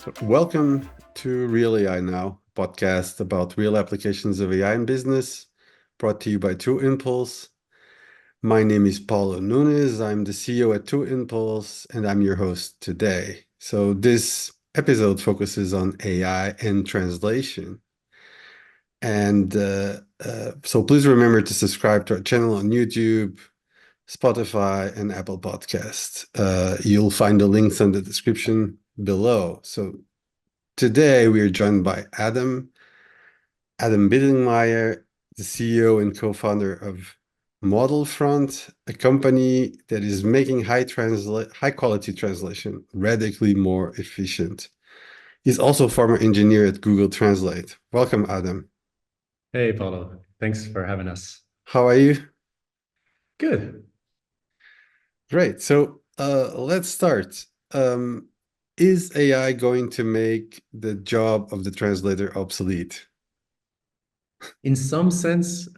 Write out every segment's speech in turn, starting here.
So welcome to Real AI Now, podcast about real applications of AI in business, brought to you by Two Impulse. My name is Paulo Nunes. I'm the CEO at Two Impulse, and I'm your host today. So this episode focuses on AI and translation. And so please remember to subscribe to our channel on YouTube, Spotify, and Apple Podcasts. You'll find the links in the description below. So today we are joined by Adam Bittlingmayer, the CEO and co-founder of ModelFront, a company that is making high quality translation radically more efficient. He's also a former engineer at Google Translate. Welcome, Adam. Hey, Paulo. Thanks for having us. How are you? Good. Great. So let's start. Is AI going to make the job of the translator obsolete? In some sense,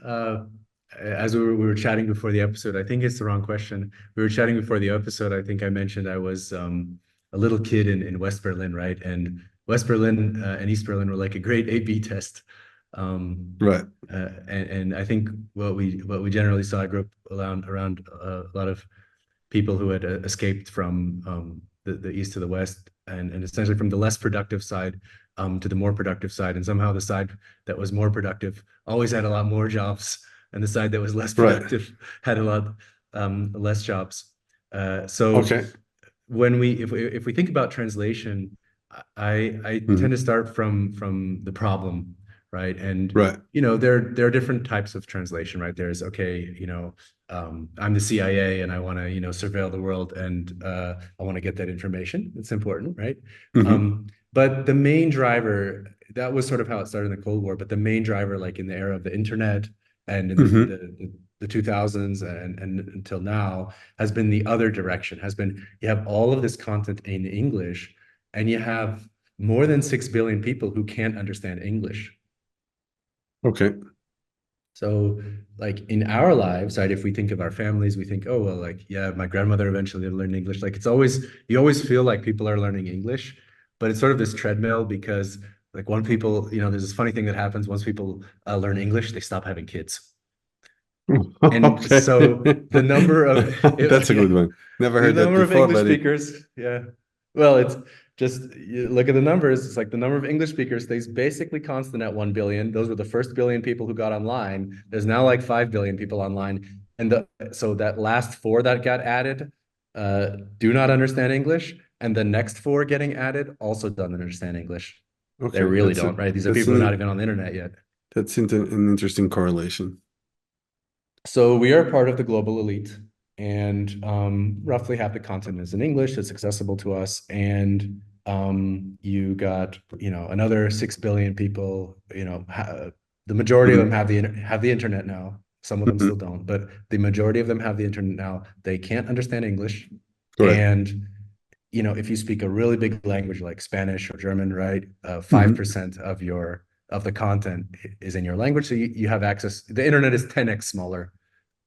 as we were chatting before the episode, I think it's the wrong question. We were chatting before the episode. I think I mentioned I was a little kid in West Berlin, right? And West Berlin and East Berlin were like a great A/B test. Right. And I think what we generally saw, I grew up around a lot of people who had escaped from the east to the west, and essentially from the less productive side to the more productive side. And somehow the side that was more productive always had a lot more jobs, and the side that was less Right. productive had a lot less jobs. So Okay. if we think about translation, I tend to Mhm. start from the problem, right? And Right. there are different types of translation, right? There's I'm the CIA and I want to surveil the world, and I want to get that information. It's important, right? Mhm. But the main driver, that was sort of how it started in the Cold War, but the main driver, like in the era of the internet and in Mhm. the 2000s and until now, has been the other direction, has been you have all of this content in English, and you have more than 6 billion people who can't understand English. Okay. So, like in our lives, right, if we think of our families, we think, oh, well, like, yeah, my grandmother eventually learned English. Like, you always feel like people are learning English, but it's sort of this treadmill because, like, there's this funny thing that happens once people learn English, they stop having kids. And Okay. so the number of That's a yeah, good one. Never the heard that number of before, English but it. speakers, yeah. Well, it's just you look at the numbers. It's like the number of English speakers stays basically constant at 1 billion. Those were the first billion people who got online. There's now like 5 billion people online. So that last four that got added do not understand English. And the next four getting added also don't understand English. They Okay, really don't, right? These are that's people who are not an even on the internet yet. an interesting correlation. So we are part of the global elite, and roughly half the content is in English. It's accessible to us, and you got another 6 billion people. The majority of them Mhm. have the internet now. Some of them still Mhm. don't, but the majority of them have the internet now. They can't understand English, Correct. and if you speak a really big language like Spanish or German, right, Mhm. 5% of the content is in your language, so you have access. The internet is 10x smaller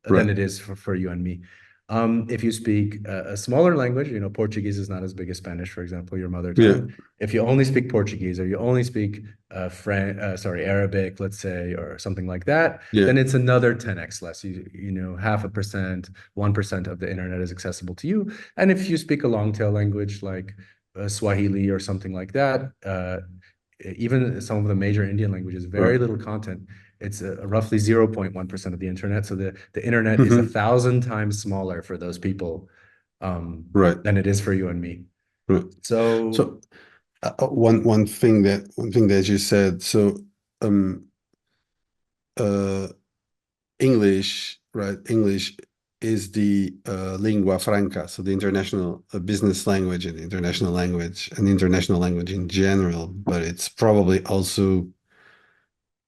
than Right. it is for you and me. If you speak a smaller language, Portuguese is not as big as Spanish, for example, your mother Yeah. tongue. If you only speak Portuguese or you only speak Arabic, let's say, or something like that, Yeah. then it's another 10x less. 0.5%, 1% of the internet is accessible to you. And if you speak a long tail language like Swahili or something like that, even some of the major Indian languages, Right. very little content. It's roughly 0.1% of the internet. So the internet is a Mhm. thousand times smaller for those people Right. than it is for you and me. Right. So So one thing that you said. So um uh English, right? English is the lingua franca, so the international business language and international language in general, but it's probably also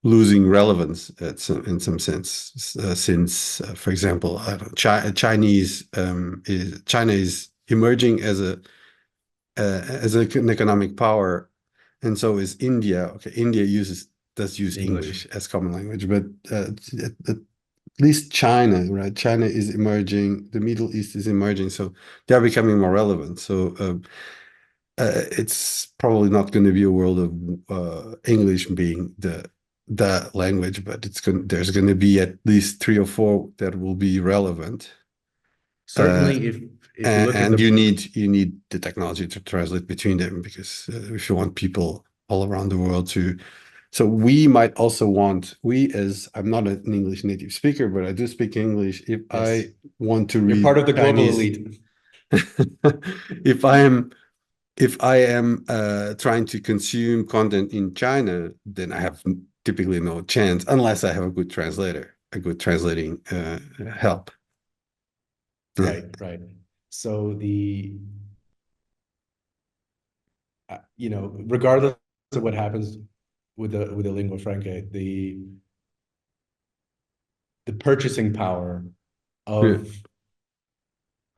losing relevance in some sense, since, for example, I don't, China is emerging as an economic power, and so is India. Okay, India does use English. English as common language, but at least China, right? China is emerging. The Middle East is emerging, so they are becoming more relevant. So it's probably not going to be a world of English being the language, but there's going to be at least three or four that will be relevant. Uh, Certainly, if you look at and the you need the technology to translate between them because if you want people all around the world to, so we might also want, we as I'm not an English native speaker, but I do speak English. If yes, I want to you're part read of the global Chinese, elite. if I am if I am trying to consume content in China, then I have typically no chance unless I have a good translator, a good translating help. Yeah. Right, right. So the regardless of what happens with the lingua franca, the purchasing power Yeah. of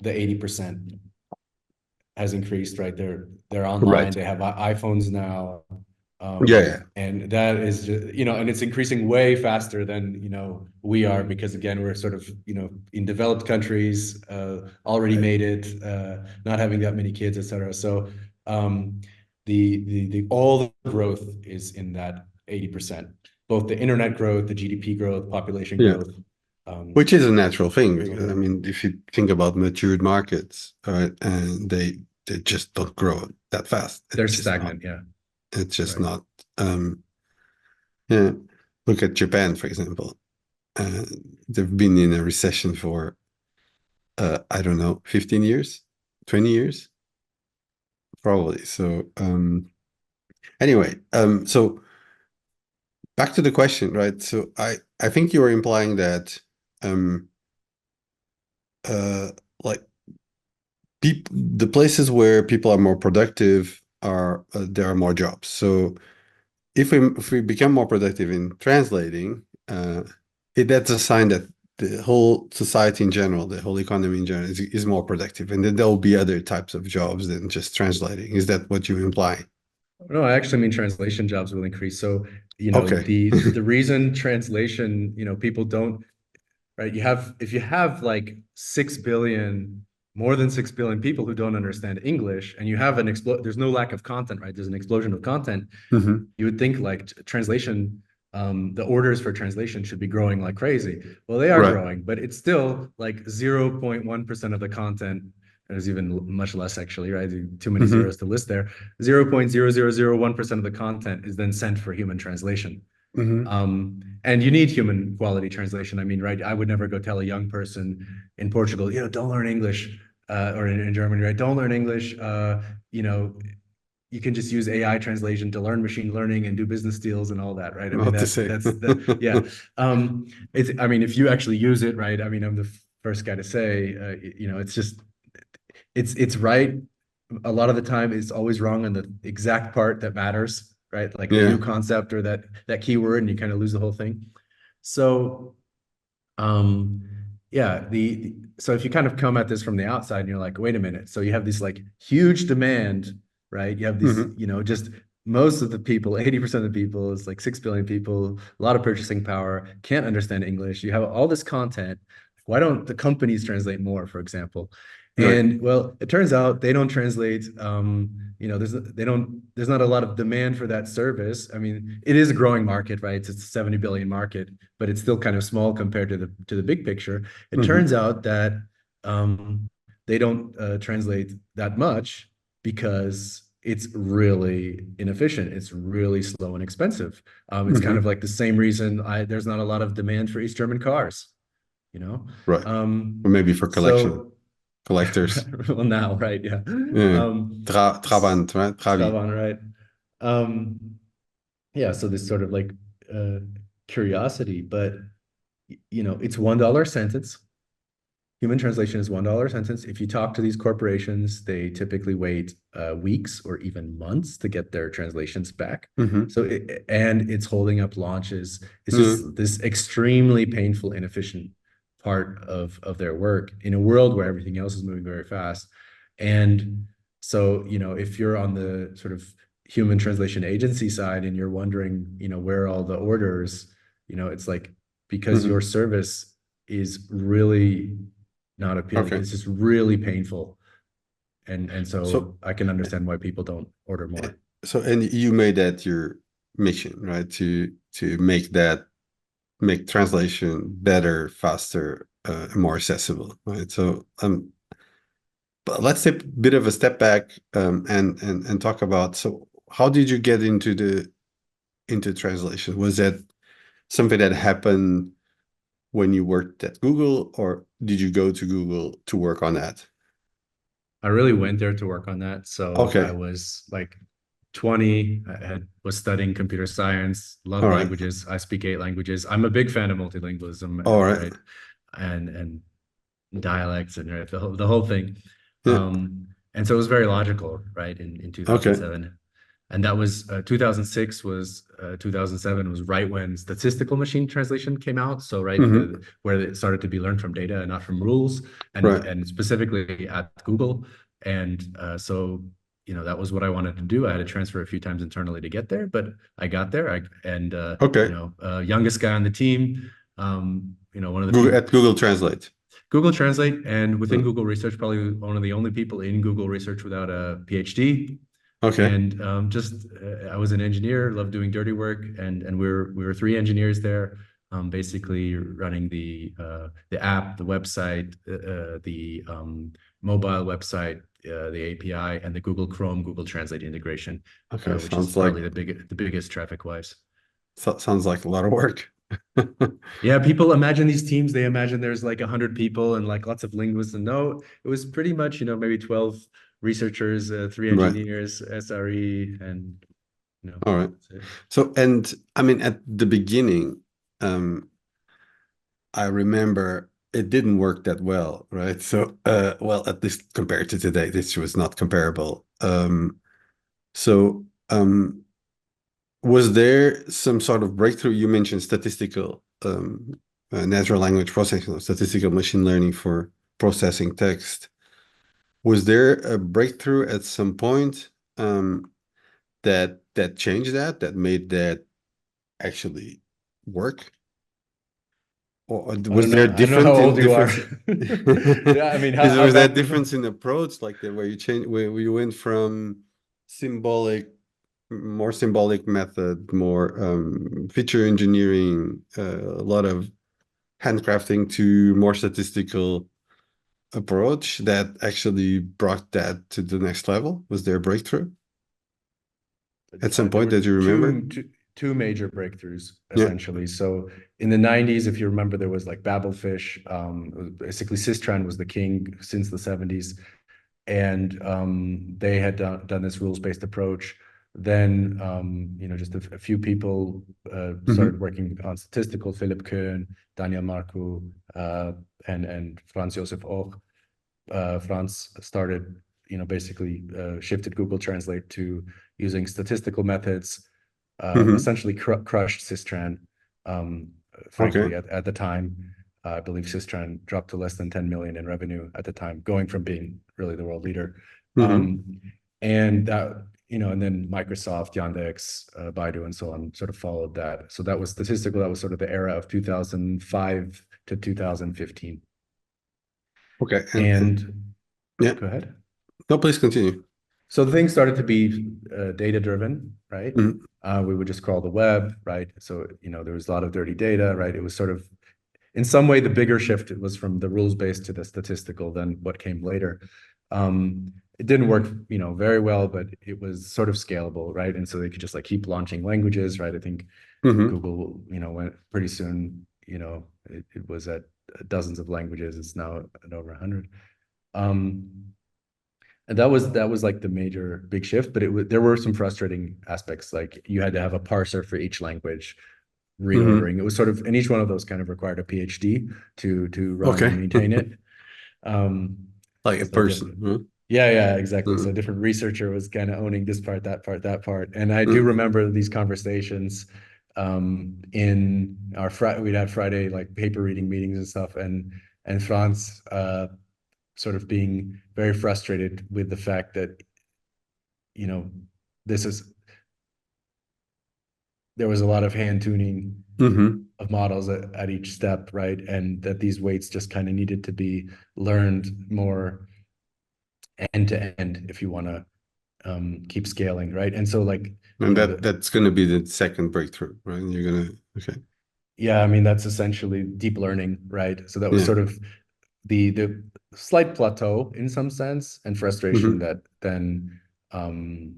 the 80% has increased, right? They're online, Right. they have iPhones now. Yeah. Yeah. And that is just, and it's increasing way faster than, we are, because again, we're sort of, in developed countries, already Right. made it, not having that many kids, et cetera. So the all the growth is in that 80%, both the internet growth, the GDP growth, population Yeah. growth. Um, Which is a natural thing Big because I one. mean, if you think about matured markets, right, and they just don't grow that fast. They're stagnant, yeah, It's just right. not. Yeah. Look at Japan, for example. Uh, they've been in a recession for I don't know, 15 years, 20 years, probably. So anyway, so back to the question, right? So I think you were implying that um uh like the places where people are more productive are there are more jobs. So if we become more productive in translating, that's a sign that the whole society in general, the whole economy in general is more productive, and then there will be other types of jobs than just translating. Is that what you imply? No, I actually mean translation jobs will increase. So, Okay. the reason translation, people don't, right? If you have like 6 billion, more than 6 billion people who don't understand English, and you have there's no lack of content, right? There's an explosion of content. Hmm. You would think like translation, the orders for translation should be growing like crazy. Well, they are Right. growing, but it's still like 0.1% of the content. There's even much less actually, right? Too many Hmm. zeros to list there. 0.0001% of the content is then sent for human translation. Hmm. And you need human quality translation. I mean, right? I would never go tell a young person in Portugal, don't learn English, or in Germany, right? Don't learn English. You know, you can just use AI translation to learn machine learning and do business deals and all that, right? I mean, What to say? yeah. I mean, if you actually use it, right? I mean, I'm the first guy to say, it's just, it's right. A lot of the time, it's always wrong on the exact part that matters, right? Like the Yeah. new concept or that keyword, and you kind of lose the whole thing. So, um, yeah, so if you kind of come at this from the outside and you're like, wait a minute, so you have this like huge demand, right? You have these, Hmm. just most of the people, 80% of the people, is like 6 billion people, a lot of purchasing power, can't understand English. You have all this content. Why don't the companies translate more, for example? Right. And well, it turns out they don't translate. There's not a lot of demand for that service. I mean, it is a growing market, right? It's a 70 billion market, but it's still kind of small compared to the big picture. It Hmm. turns out that they don't translate that much because it's really inefficient. It's really slow and expensive. It's kind of Hmm. like the same reason there's not a lot of demand for East German cars, you know? Right. Or Um, maybe for so, collectors. well, now, right? Yeah. Yeah. Um, Trabant, right? Trabi. Travan, right? Um, yeah. So this sort of like uh, curiosity, but it's $1 sentence. Human translation is $1 sentence. If you talk to these corporations, they typically wait weeks or even months to get their translations back. Hmm. And it's holding up launches. It's Yeah. just this extremely painful, inefficient part of their work in a world where everything else is moving very fast. And so, if you're on the sort of human translation agency side and you're wondering, where are all the orders, it's like because your Hmm. service is really not appealing. Okay. It's just really painful. And So so I can understand why people don't order more. and you made that your mission, right? To make translation better, faster, more accessible, right? So but let's take a bit of a step back, and talk about, so how did you get into translation? Was that something that happened when you worked at Google, or did you go to Google to work on that? I really went there to work on that. So I Okay. was like 20, was studying computer science, All love right. languages. I speak 8 languages. I'm a big fan of multilingualism, All right. right? And dialects and right, the whole thing. Yeah. And so it was very logical, right? In Okay. 2007. And that was 2006 was 2007 was right when statistical machine translation came out. So right where it started to be learned from data and not from rules, Right. and specifically at Google. And so that was what I wanted to do. I had to transfer a few times internally to get there, but I got there. Okay. Youngest guy on the team. One of the Google few at Google Translate. Google Translate, and within Uh, Google Research, probably one of the only people in Google Research without a PhD. Okay. And I was an engineer, loved doing dirty work, and we were three engineers there, basically running the app, the website, the mobile website, the API, and the Google Chrome, Google Translate integration, Okay. which is Sounds like probably the biggest traffic wise. sounds like a lot of work. Yeah, people imagine these teams, they imagine there's like 100 people and like lots of linguists. And no, it was pretty much, maybe 12 researchers, three Right. engineers, SRE, and All right. that's it. So, and I mean, at the beginning, I remember it didn't work that well, right? So, well, at least compared to today, this was not comparable. So, was there some sort of breakthrough? You mentioned statistical, natural language processing, statistical machine learning for processing text. Was there a breakthrough at some point, that changed that made that actually work? Or I don't was there know. I don't know how different in old you are. difference? Yeah, I mean, how Was there back. difference in approach, like that, where you change, where you went from symbolic, more symbolic method, more feature engineering, a lot of handcrafting, to more statistical approach that actually brought that to the next level? Was there a breakthrough at some There point were that you remember? two major breakthroughs Yeah. essentially. So in the 90s, if you remember, there was like Babelfish. Basically, Sistran was the king since the 70s, and they had done this rules-based approach. Then just a few people started Hmm. working on statistical. Philip Köhn, Daniel Marcu, and Franz Josef Och. Franz started, basically shifted Google Translate to using statistical methods, Hmm. essentially crushed Sistran. Okay. Frankly, at the time, I believe Sistran dropped to less than 10 million in revenue at the time, going from being really the world leader. Hmm. Um, and that, and then Microsoft, Yandex, Baidu, and so on sort of followed that. So that was statistical. That was sort of the era of 2005 to 2015. Okay. And And yeah. go ahead. No, please continue. So things started to be data driven, right? Mhm. We would just crawl the web, right? So, there was a lot of dirty data, right? It was sort of, in some way, the bigger shift was from the rules based to the statistical than what came later. It didn't work, very well, but it was sort of scalable, right? And so they could just like keep launching languages, right? I think Hmm. Google, went pretty soon, it was at dozens of languages. It's now at over 100. Um, and that was like the major big shift, but there were some frustrating aspects. Like you had to have a parser for each language, Hmm. reordering. It was sort of, and each one of those kind of required a PhD to run and Okay. maintain it. Um, Like a so person. Huh? yeah, exactly. So a Mhm. different researcher was kind of owning this part, that part, that part. And I do Mm. remember these conversations in our we'd have Friday like paper reading meetings and stuff, and Franz sort of being very frustrated with the fact that you know this is there was a lot of hand tuning Mhm. of models at each step, right? And that these weights just kind of needed to be learned more end to end if you want to keep scaling, right? And so like, And that's going to be the second breakthrough, right? And you're going to, okay. yeah, I mean, that's essentially deep learning, right? So that was Yeah. sort of the slight plateau in some sense and frustration Mm-hmm. that then um,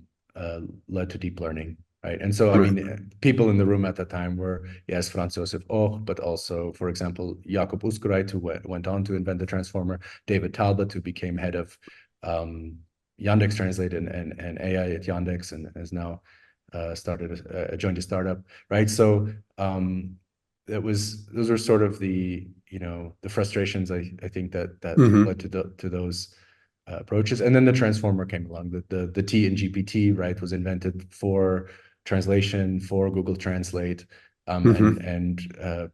led to deep learning, right? And so, I Right. mean, people in the room at that time were, yes, Franz Josef Och, but also, for example, Jakob Uskureit, who went on to invent the transformer, David Talbot, who became head of Yandex Translate and AI at Yandex and has now joined a startup, right? So those are sort of the the frustrations I think that Mm-hmm. led to those approaches. And then the transformer came along. The T in GPT, right, was invented for translation for Google Translate, Mm-hmm. and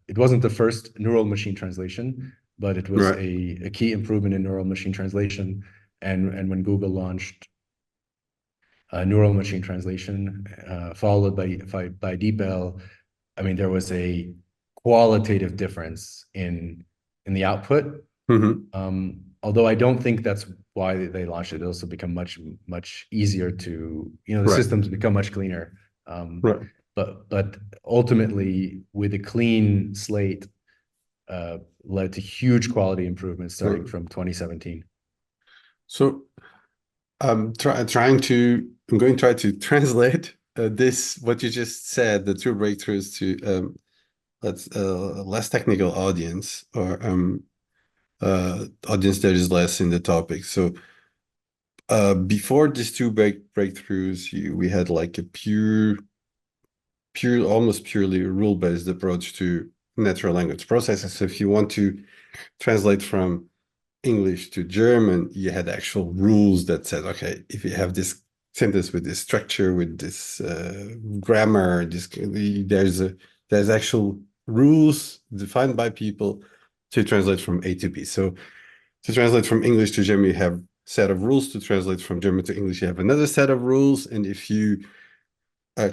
it wasn't the first neural machine translation, but it was Right. a key improvement in neural machine translation. And when Google launched neural machine translation, followed by DeepL, I mean, there was a qualitative difference in the output. Mm-hmm. Although I don't think that's why they launched it. It also become much easier to, the Right. systems become much cleaner. Right. But ultimately, with a clean slate, led to huge quality improvements starting Right. from 2017. So I'm going to try to translate this, what you just said, the two breakthroughs to let's less technical audience or audience that is less in the topic. So before these two breakthroughs, we had like a almost purely rule-based approach to natural language processing. So if you want to translate from English to German, you had actual rules that said, okay, if you have this sentence with this structure, with this grammar, there's actual rules defined by people to translate from A to B. So to translate from English to German, you have a set of rules. To translate from German to English, you have another set of rules. And uh,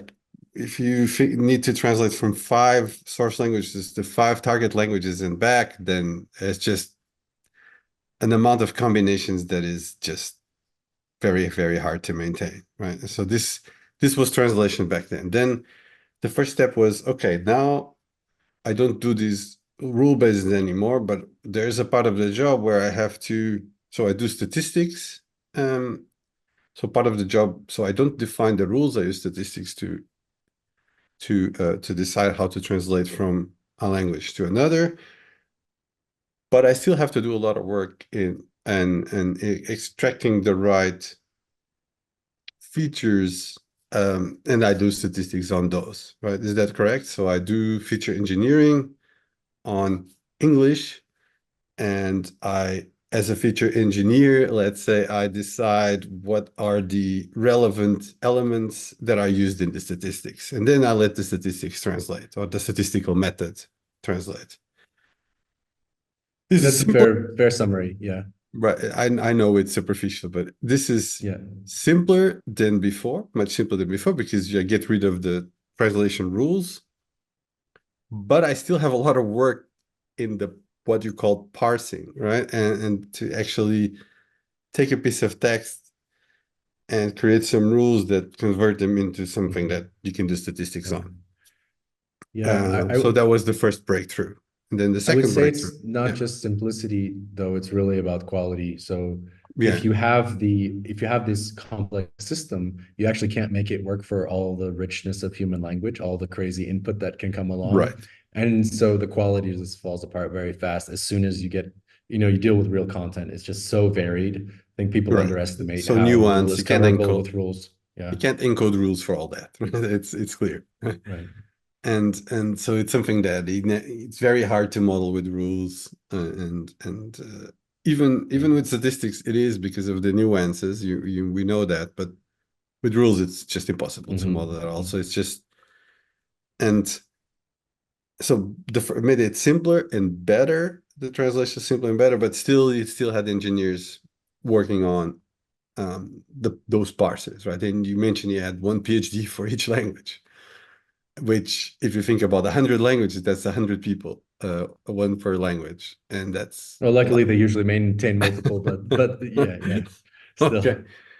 if you need to translate from 5 source languages to 5 target languages and back, then it's just an amount of combinations that is just very, very hard to maintain, right? So this was translation back then. Then the first step was, okay, now I don't do these rule-based anymore, but there's a part of the job where I have to, so I do statistics. So part of the job, so I don't define the rules, I use statistics to decide how to translate from a language to another. But I still have to do a lot of work in and extracting the right features, and I do statistics on those, right? Is that correct? So I do feature engineering on English, and as a feature engineer, let's say I decide what are the relevant elements that are used in the statistics, and then I let the statistics translate, or the statistical method translate. This is That's a simple. fair summary. Yeah. Right. I know it's superficial, but this is Yeah. simpler than before, much simpler than before, because you get rid of the translation rules. But I still have a lot of work in the what you call parsing, right? And to actually take a piece of text and create some rules that convert them into something Mhm. that you can do statistics Yeah. on. Yeah. So that was the first breakthrough. And then the I would second say breakthrough. it's not Yeah. just simplicity, though, it's really about quality. So Yeah. if you have this complex system, you actually can't make it work for all the richness of human language, all the crazy input that can come along. Right. And so the quality just falls apart very fast as soon as you get, you deal with real content. It's just so varied. I think people Right. underestimate So how little nuance, is coverable with rules. Yeah. you can't encode rules for all that. It's clear. Right. And so it's something that it's very hard to model with rules, and even Right. with statistics it is because of the nuances. We know that, but with rules it's just impossible to model Mm-hmm. at all. So it's just, and so made it simpler and better. The translation is simpler and better, but still you still had engineers working on those parsers, right? And you mentioned you had one PhD for each language, which if you think about 100 languages, that's 100 people, one per language, and that's Well, a lot. luckily they usually maintain multiple, but yeah, yeah. Still, Okay.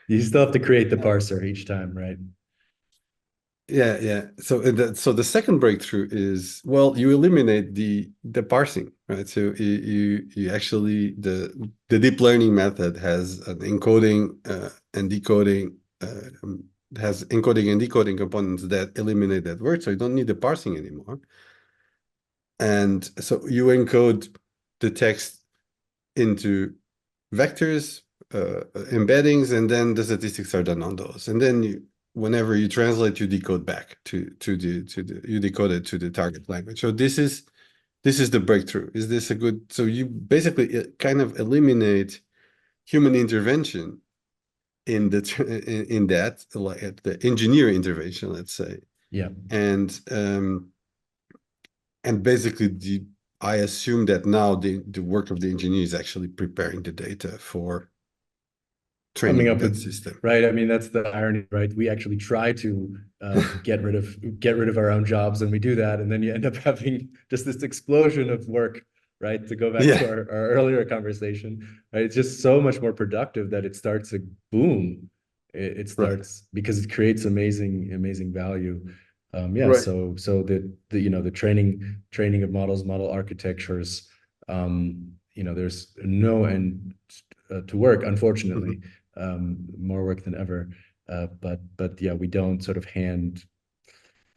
you still have to create the parser each time, right? Yeah, yeah. So the second breakthrough is, well, you eliminate the parsing, right? So you actually the deep learning method has an encoding and decoding has encoding and decoding components that eliminate that word, so you don't need the parsing anymore. And so you encode the text into vectors, embeddings, and then the statistics are done on those. And then whenever you translate, you decode back you decode it to the target language. So this is the breakthrough. Is this a good? So you basically kind of eliminate human intervention in in that, like the engineer intervention, let's say, Yeah. and basically I assume that now the work of the engineer is actually preparing the data for Coming training up that with, system. right? I mean, that's the irony, right? We actually try to get rid of our own jobs, and we do that, and then you end up having just this explosion of work, right? To go back to Yeah, our earlier conversation, right? It's just so much more productive that it starts to boom. It right, starts because it creates amazing value. Yeah, right. so the training of models, model architectures, there's no end to work, unfortunately, Mhm, more work than ever. But yeah, we don't sort of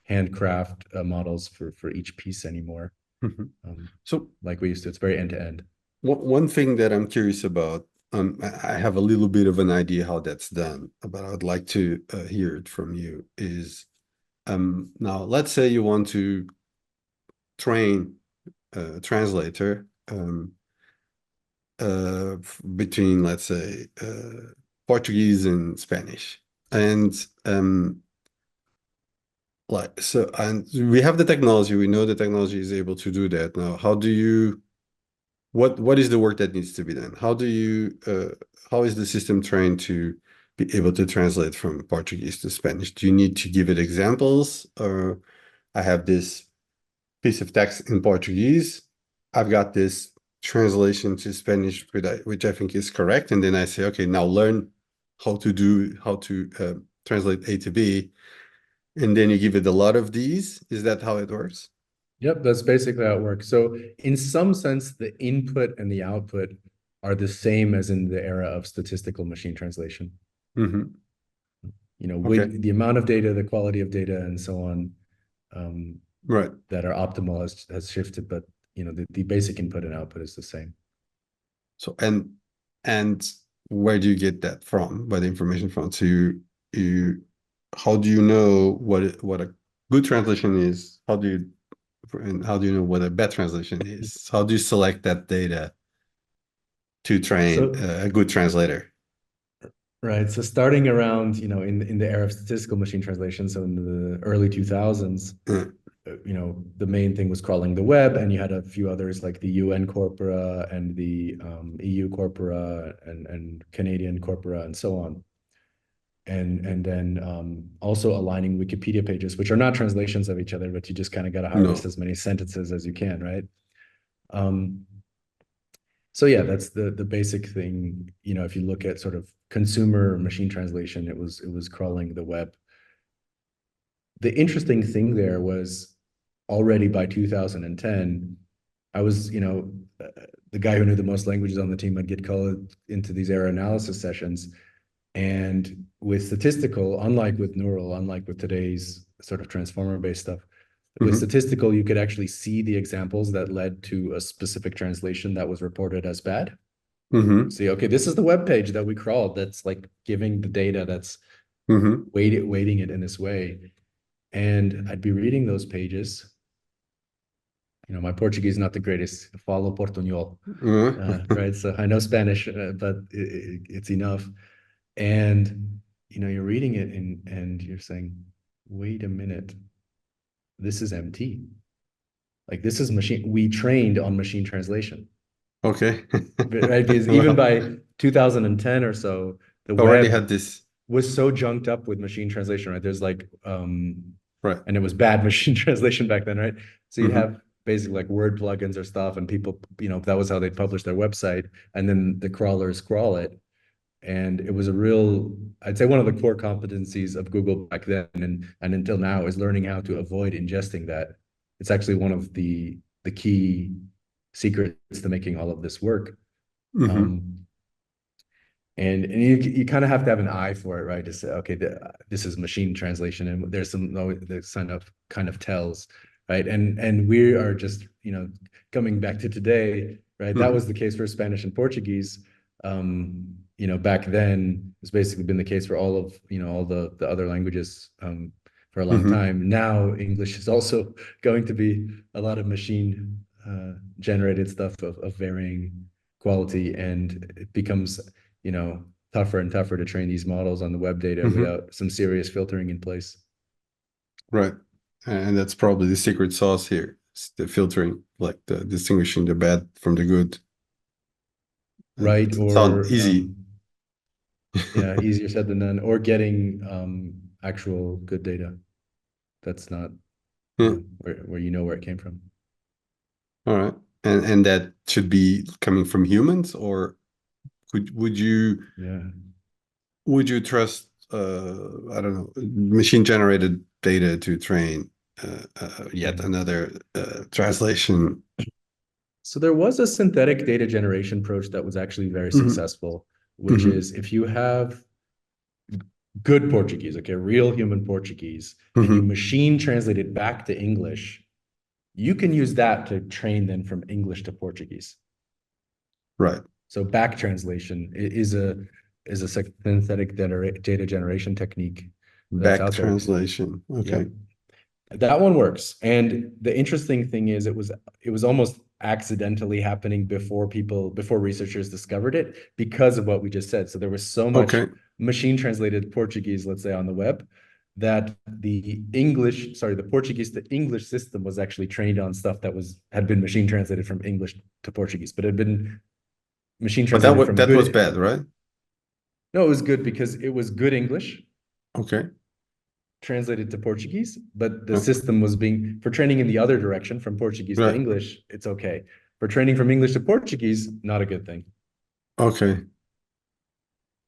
handcraft models for each piece anymore, mhm. um, So like we used to. It's very end to end. one thing that I'm curious about, I have a little bit of an idea how that's done, but I would like to hear it from you, is now let's say you want to train a translator between, let's say, Portuguese and Spanish. And like so, and we have the technology, we know the technology is able to do that. Now, how do you what is the work that needs to be done? How is the system trained to be able to translate from Portuguese to Spanish? Do you need to give it examples? Or I have this piece of text in Portuguese. I've got this translation to Spanish, which I think is correct. And then I say, okay, now learn how to translate A to B. And then you give it a lot of these. Is that how it works? Yep, that's basically how it works. So in some sense, the input and the output are the same as in the era of statistical machine translation. Hmm. Okay. With the amount of data, the quality of data, and so on, um, Right. that are optimal has shifted, but the basic input and output is the same. So and where do you get that from? Where the information from? So you how do you know what a good translation is? How do you know what a bad translation is? How do you select that data to train So a good translator? right, so starting around in the era of statistical machine translation, so in the early 2000s, Uh, the main thing was crawling the web, and you had a few others like the UN corpora and the EU corpora and Canadian corpora and so on. And then also aligning Wikipedia pages, which are not translations of each other, but you just kind of got to harvest no. as many sentences as you can, right? Um, so yeah, that's the basic thing. If you look at sort of consumer machine translation, it was crawling the web. The interesting thing there was already by 2010, I was, the guy who knew the most languages on the team. I'd get called into these error analysis sessions. And with statistical, unlike with neural, unlike with today's sort of transformer-based stuff, with Hmm. statistical, you could actually see the examples that led to a specific translation that was reported as bad. Hmm. See, okay, this is the web page that we crawled that's like giving the data that's Hmm. weighting it in this way. And I'd be reading those pages. My Portuguese is not the greatest. Falo portuñol, right? So I know Spanish, but it's enough. And you're reading it and you're saying, wait a minute, this is MT. Like this is machine. We trained on machine translation, Okay. right? Because even Well, by 2010 or so, the already web had this. was so junked up with machine translation, right? There's like, Right. and it was bad machine translation back then, right? So you'd Hmm. have basically like word plugins or stuff, and people, that was how they'd publish their website, and then the crawlers crawl it. And it was a real, I'd say one of the core competencies of Google back then and until now is learning how to avoid ingesting that. It's actually one of the key secrets to making all of this work. Mm-hmm. Um, and you kind of have to have an eye for it, right? To say, okay, this is machine translation, and there's kind of tells, right? And we are just, coming back to today, right? That Mm-hmm. was the case for Spanish and Portuguese. Back then, it's basically been the case for all of, all the other languages for a long Mm-hmm. time. Now English is also going to be a lot of machine generated stuff of varying quality, and it becomes you know, tougher and tougher to train these models on the web data Mm-hmm. without some serious filtering in place. Right. And that's probably the secret sauce here. It's the filtering, like the distinguishing the bad from the good. And it Right. doesn't sound Or easy. yeah, easier said than done, or getting actual good data that's not, Yeah. where you know where it came from. All right. And that should be coming from humans, or Yeah. would you trust I don't know, machine generated data to train yet Mm. another translation? So there was a synthetic data generation approach that was actually very Hmm. successful, which Hmm. is if you have good Portuguese, okay, real human Portuguese, and you Hmm. machine translate it back to English, you can use that to train then from English to Portuguese. Right. So back translation is a synthetic data generation technique that's Back out there. translation. Yep. Okay. That one works. And the interesting thing is it was almost accidentally happening before researchers discovered it because of what we just said. So there was so much Okay. machine translated Portuguese, let's say, on the web, that the Portuguese to English system was actually trained on stuff that had been machine translated from English to Portuguese, but it had been machine But translated from that was good. bad, right? No, it was good because it was good English Okay. translated to Portuguese, but the Yeah. system was being for training in the other direction from Portuguese to Right. English, it's okay. For training from English to Portuguese, not a good thing. Okay.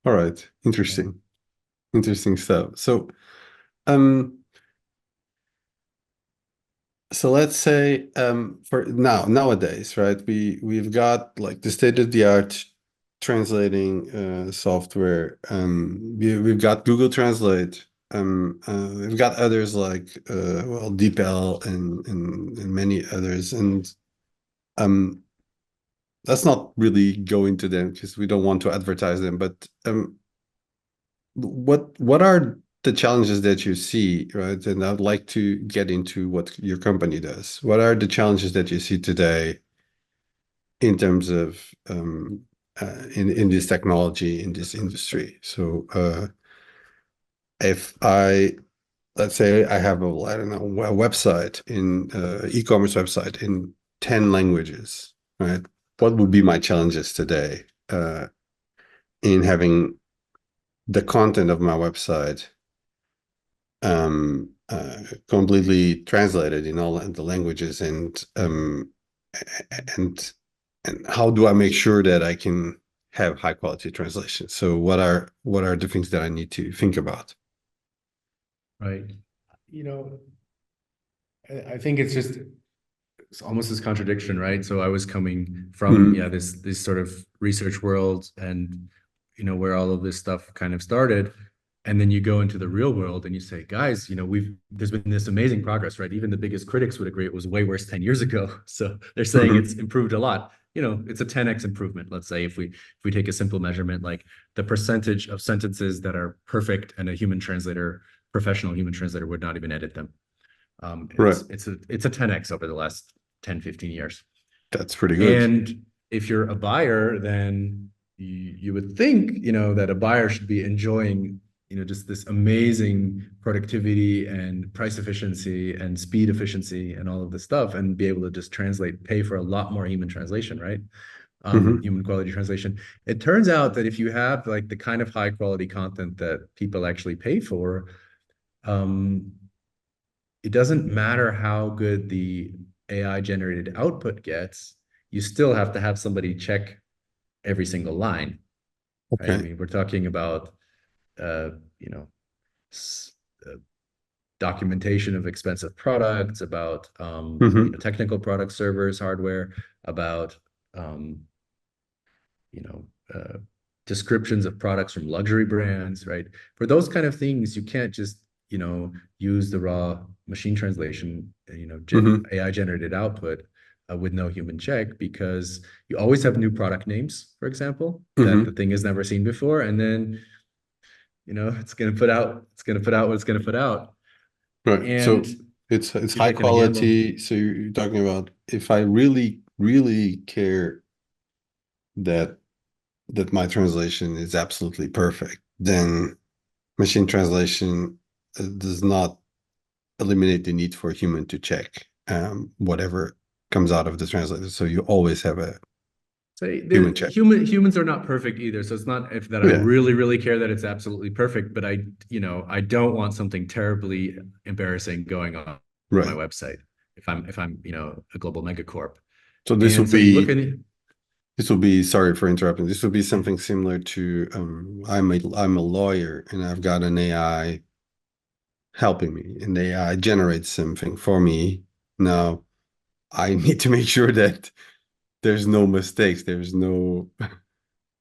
All right. Yeah. Interesting. Interesting stuff. Um, so let's say for nowadays, right? We've got like the state-of-the-art translating software. We've got Google Translate. We've got others like well, DeepL and many others. And um, let's not really go into them because we don't want to advertise them. But what are the challenges that you see, right? And I'd like to get into what your company does. What are the challenges that you see today in terms of in this technology in this industry? So if let's say I have I don't know a website in e-commerce website in 10 languages, right? What would be my challenges today in having the content of my website completely translated in all the languages, and and how do I make sure that I can have high quality translation? So what are the things that I need to think about? Right. You know, I think it's almost this contradiction, right? So I was coming from, Mm-hmm. yeah, this sort of research world and where all of this stuff kind of started. And then you go into the real world and you say, guys, there's been this amazing progress, right? Even the biggest critics would agree it was way worse 10 years ago. So they're saying it's Mm-hmm. improved a lot. It's a 10x improvement. Let's say if we take a simple measurement, like the percentage of sentences that are perfect and a professional human translator would not even edit them. Right. It's a 10x over the last 10, 15 years. That's pretty good. And if you're a buyer, then you would think, that a buyer should be enjoying, just this amazing productivity and price efficiency and speed efficiency and all of this stuff and be able to just pay for a lot more human translation, right? Mm-hmm. Human quality translation. It turns out that if you have like the kind of high quality content that people actually pay for, um, it doesn't matter how good the AI generated output gets, you still have to have somebody check every single line. right? I Okay. mean, we're talking about, you know, documentation of expensive products, about Mm-hmm. technical product servers, hardware, about you know descriptions of products from luxury brands, right? For those kind of things, you can't just use the raw machine translation, Mm-hmm. AI generated output with no human check, because you always have new product names, for example, that the Mm-hmm. thing has never seen before, and then it's going to put out what it's going to put out. Right. And So it's you're high taking a gamble. quality. So you're talking about if I really, really care that my translation is absolutely perfect, then machine translation does not eliminate the need for a human to check whatever comes out of the translator. So you always have a So human the check. humans are not perfect either. So it's not if that I Yeah. really, really care that it's absolutely perfect, but I don't want something terribly embarrassing going on my Right. website if I'm a global megacorp. So And so you look at it. this will be, sorry for interrupting. This will be something similar to I'm a lawyer and I've got an AI helping me, and the AI generates something for me. Now I need to make sure that there's no mistakes, there's no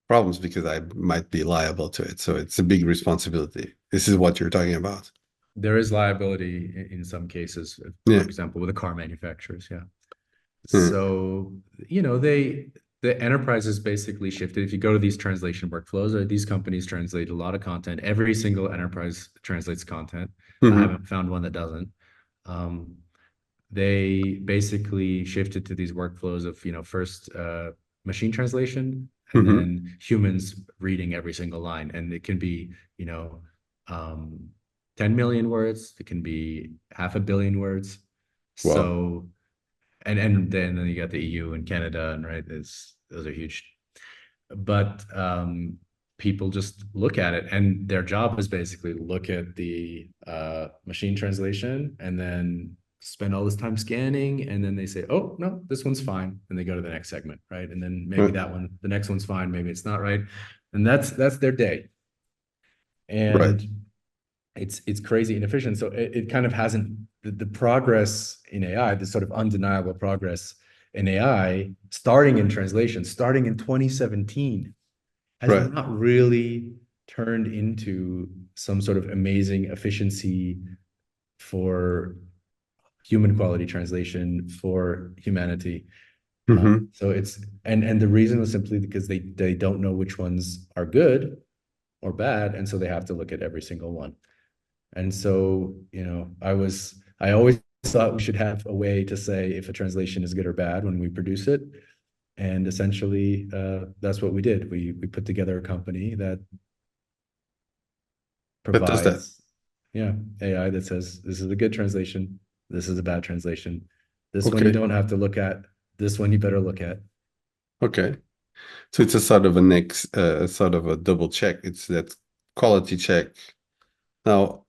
problems, because I might be liable to it. So it's a big responsibility. This is what you're talking about. There is liability in some cases, for Yeah. example, with the car manufacturers. Yeah. Yeah. So, the enterprise has basically shifted. If you go to these translation workflows, these companies translate a lot of content. Every single enterprise translates content. I Mm-hmm. haven't found one that doesn't. Um, they basically shifted to these workflows of, first machine translation and Mm-hmm. then humans reading every single line. And it can be, you know, um, 10 million words. It can be 500 million words. Wow. So, and then you got the EU and Canada, and right, those are huge. But people just look at it, and their job is basically look at the machine translation, and then spend all this time scanning, and then they say, "Oh no, this one's fine," and they go to the next segment, right? And then maybe Right. the next one's fine, maybe it's not right, and that's their day. Right. And it's crazy inefficient. So it kind of hasn't the progress in AI, the sort of undeniable progress in AI, starting in translation, starting in 2017, has Right. not really turned into some sort of amazing efficiency for human quality translation for humanity. Mm-hmm. So it's and the reason was simply because they don't know which ones are good or bad, and so they have to look at every single one. And so, I always thought we should have a way to say if a translation is good or bad when we produce it. And essentially, that's what we did. We put together a company that That does that. provides, yeah, AI that says this is a good translation, this is a bad translation. This one you Okay. don't have to look at. This one you better look at. Okay. So it's a sort of a next, sort of a double check. It's that quality check. Now,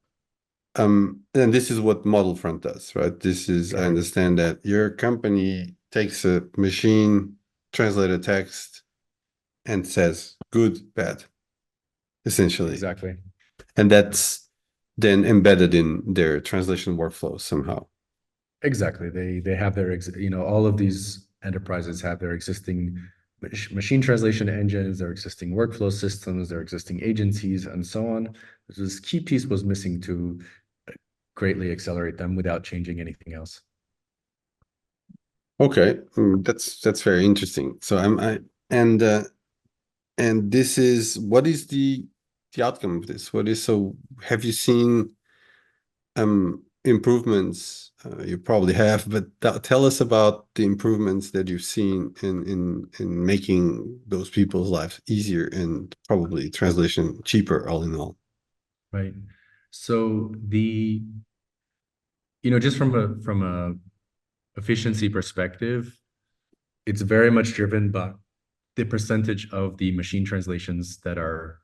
and this is what ModelFront does, right? This is, I Correct. understand that your company takes a machine translated text and says good, bad, essentially. Exactly. And that's then embedded in their translation workflow somehow. Exactly. They have all of these enterprises have their existing machine translation engines, their existing workflow systems, their existing agencies, and so on. This key piece was missing to greatly accelerate them without changing anything else. Okay, that's very interesting. So and and this is what is the outcome of this? What is so have you seen improvements? You probably have, but tell us about the improvements that you've seen in making those people's lives easier and probably translation cheaper, all in all. Right. So just from a efficiency perspective, it's very much driven by the percentage of the machine translations that are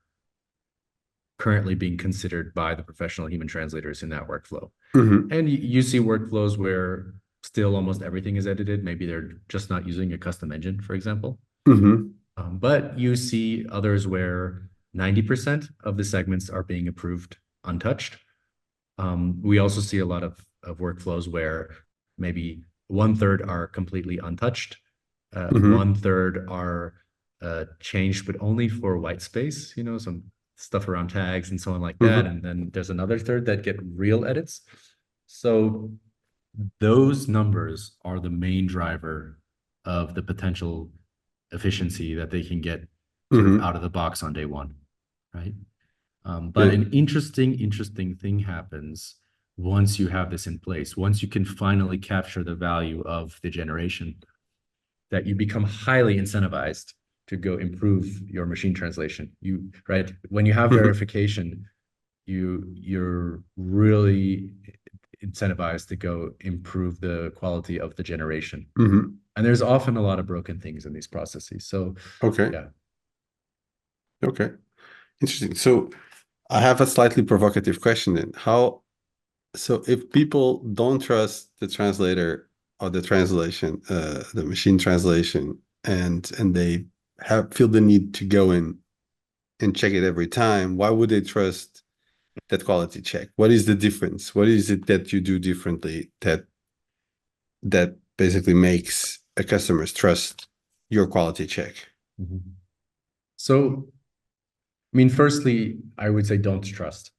currently being considered by the professional human translators in that workflow. Hmm. And you see workflows where still almost everything is edited. Maybe they're just not using a custom engine, for example. Hmm. But you see others where 90% of the segments are being approved untouched. We also see a lot of workflows where maybe 1/3 are completely untouched, Mm-hmm. 1/3 are changed, but only for white space, some stuff around tags and so on like that. Mm-hmm. And then there's another third that get real edits. So those numbers are the main driver of the potential efficiency that they can get sort of Mm-hmm. out of the box on day one, right? But Yeah. an interesting thing happens once you have this in place. Once you can finally capture the value of the generation, that you become highly incentivized to go improve your machine translation. Right? When you have Mm-hmm. verification, you're really incentivized to go improve the quality of the generation. Mm-hmm. And there's often a lot of broken things in these processes. So Okay. yeah. Okay. Interesting. So I have a slightly provocative question then. So if people don't trust the translator or the translation, the machine translation, and they feel the need to go in and check it every time, why would they trust that quality check? What is the difference? What is it that you do differently that basically makes a customer's trust your quality check? Mhm. So, I mean, firstly, I would say don't trust.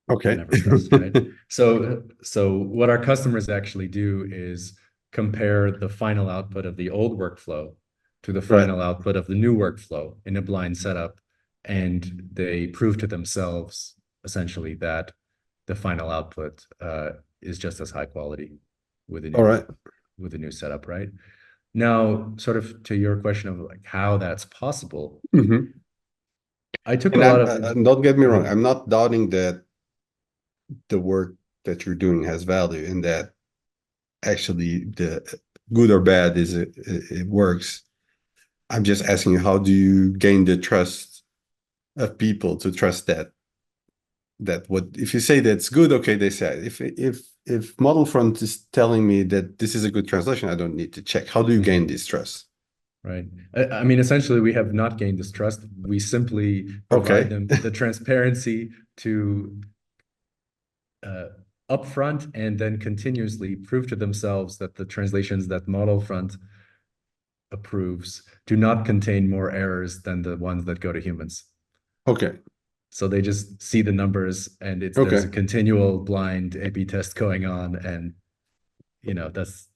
Okay. Never trust, right? So what our customers actually do is compare the final output of the old workflow to the Right. final output of the new workflow in a blind setup, and they prove to themselves essentially that the final output is just as high quality with a All new right. setup, right? Now, sort of to your question of like how that's possible, Mhm. I took a And lot of. don't get me Go wrong, ahead. I'm not doubting that the work that you're doing has value and that actually the good or bad is it works. I'm just asking you, how do you gain the trust of people to trust that what if you say that's good, okay, they say it. If ModelFront is telling me that this is a good translation, I don't need to check. How do you gain Mhm. this trust? Right. I mean, essentially, we have not gained this trust. We simply provide Okay. them the transparency to uh, upfront and then continuously prove to themselves that the translations that ModelFront approves do not contain more errors than the ones that go to humans. Okay. So they just see the numbers, and there's a Okay. continual blind A/B test going on, and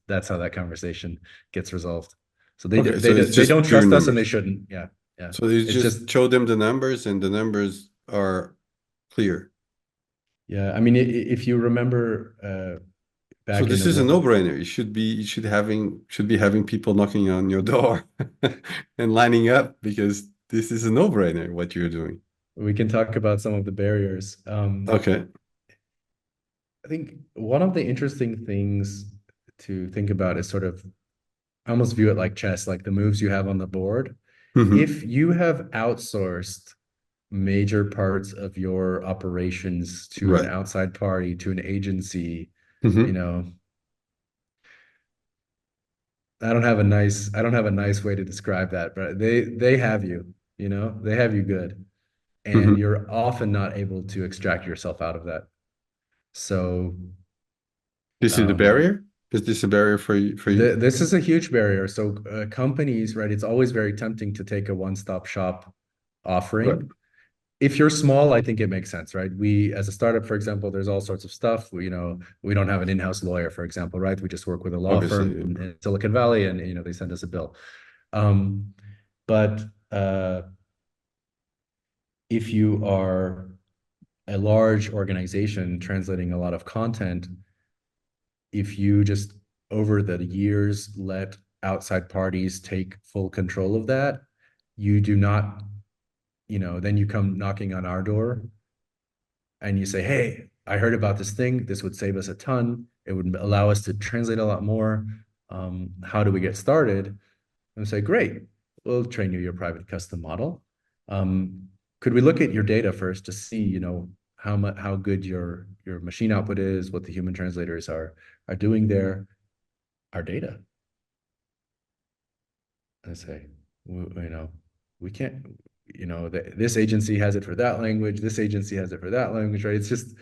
that's how that conversation gets resolved. So Okay. So it's they don't just pure trust us, and they numbers. shouldn't. Yeah, yeah. So you It's just just show them the numbers and the numbers are clear. Yeah, I mean, if you remember So back in this the is a world, no-brainer. You should be having people knocking on your door and lining up because this is a no-brainer what you're doing. we can talk about some of the barriers. Okay. I think one of the interesting things to think about is sort of, I almost view it like chess, like the moves you have on the board. Hmm. If you have outsourced major parts of your operations to an Right. outside party, to an agency, you Hmm. know, I don't have a nice way to describe that, but they have you, they have you good, and Hmm. you're often not able to extract yourself out of that. So This is the um, barrier? Is this a barrier for you? this is a huge barrier. So companies, right? It's always very tempting to take a one-stop shop Right. offering. If you're small, I think it makes sense, right? We, as a startup, for example, there's all sorts of stuff. We don't have an in-house lawyer, for example, right? We just work with a law Obviously. firm in Silicon Valley, and they send us a bill. Um, but if you are a large organization translating a lot of content, if you just over the years let outside parties take full control of that, you do not, then you come knocking on our door and you say, hey, I heard about this thing. This would save us a ton. It would allow us to translate a lot more. How do we get started? And say, great, we'll train you your private custom model. Could we look at your data first to see, how good your machine output is, what the human translators are doing there, our data? And I say, we can't. this agency has it for that language, this agency has it for that language, right? It's just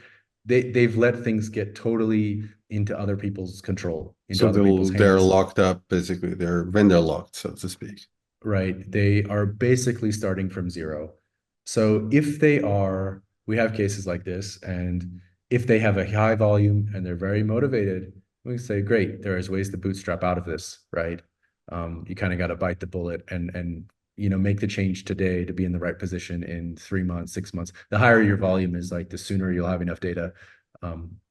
they've let things get totally into other people's control, into So other people's they're hands. locked up, basically. They're vendor locked, so to speak. Right? They are basically starting from zero. So if they are, we have cases like this, and if they have a high volume and they're very motivated, we can say, great, there is ways to bootstrap out of this, right? You kind of got to bite the bullet and make the change today to be in the right position in 3 months, 6 months. The higher your volume is, like the sooner you'll have enough data.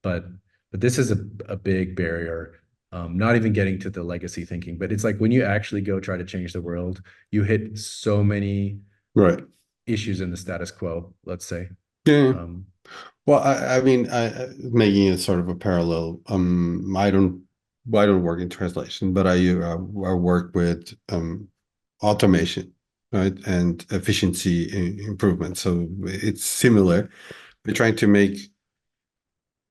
But this is a big barrier. Not even getting to the legacy thinking, but it's like when you actually go try to change the world, you hit so many Right. issues in the status quo, let's say. Yeah. Um, Well, I mean, making it sort of a parallel. I don't work in translation, but I work with automation, right, and efficiency improvement. So it's similar. We're trying to make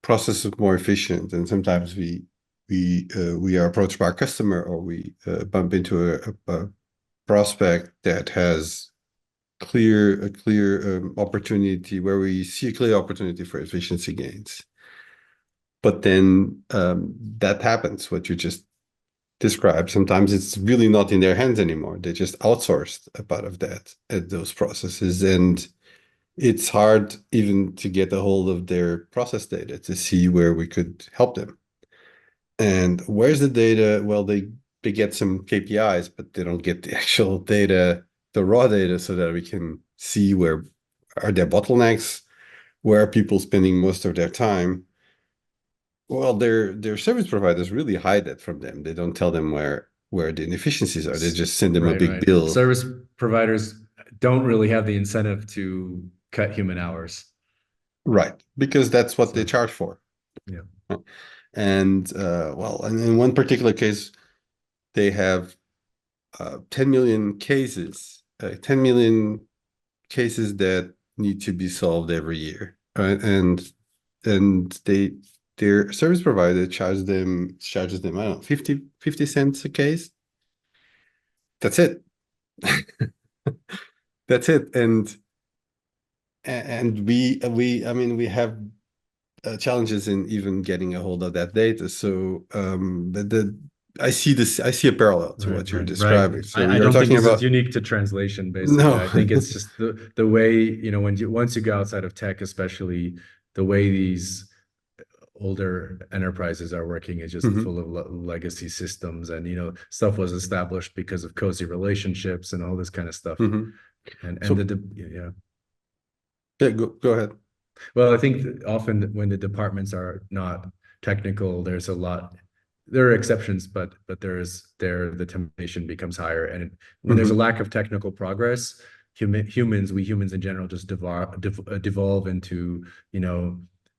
processes more efficient, and sometimes we are approached by a customer, or we bump into a prospect that has a clear opportunity, where we see a clear opportunity for efficiency gains. But then that happens, what you just described. Sometimes it's really not in their hands anymore. They just outsourced a part of that at those processes. And it's hard even to get a hold of their process data to see where we could help them. And where's the data? Well, they get some KPIs, but they don't get the actual data, the raw data, so that we can see where are there bottlenecks, where are people spending most of their time. Well, their service providers really hide that from them. They don't tell them where the inefficiencies are. They just send them a right, big right. bill. Service providers don't really have the incentive to cut human hours. Right, because that's what they So, charge for. yeah. And well, and in one particular case, they have 10 million cases, 10 million cases that need to be solved every year, right? And their service provider charges them, I don't know, 50 cents a case. That's it. That's it. And I mean, we have challenges in even getting a hold of that data. So I see a parallel to Right, what you're right, right. describing. So I you're don't think talking this is about unique to translation, basically. no. I think it's just the way, once you go outside of tech, especially, the way these older enterprises are working is just Mhm, full of legacy systems, and stuff was established because of cozy relationships and all this kind of stuff. mhm. And So yeah. yeah, go ahead. Well, I think that often when the departments are not technical, there are exceptions, but the temptation becomes higher. And when there's a Mhm, lack of technical progress, we humans in general just devolve into,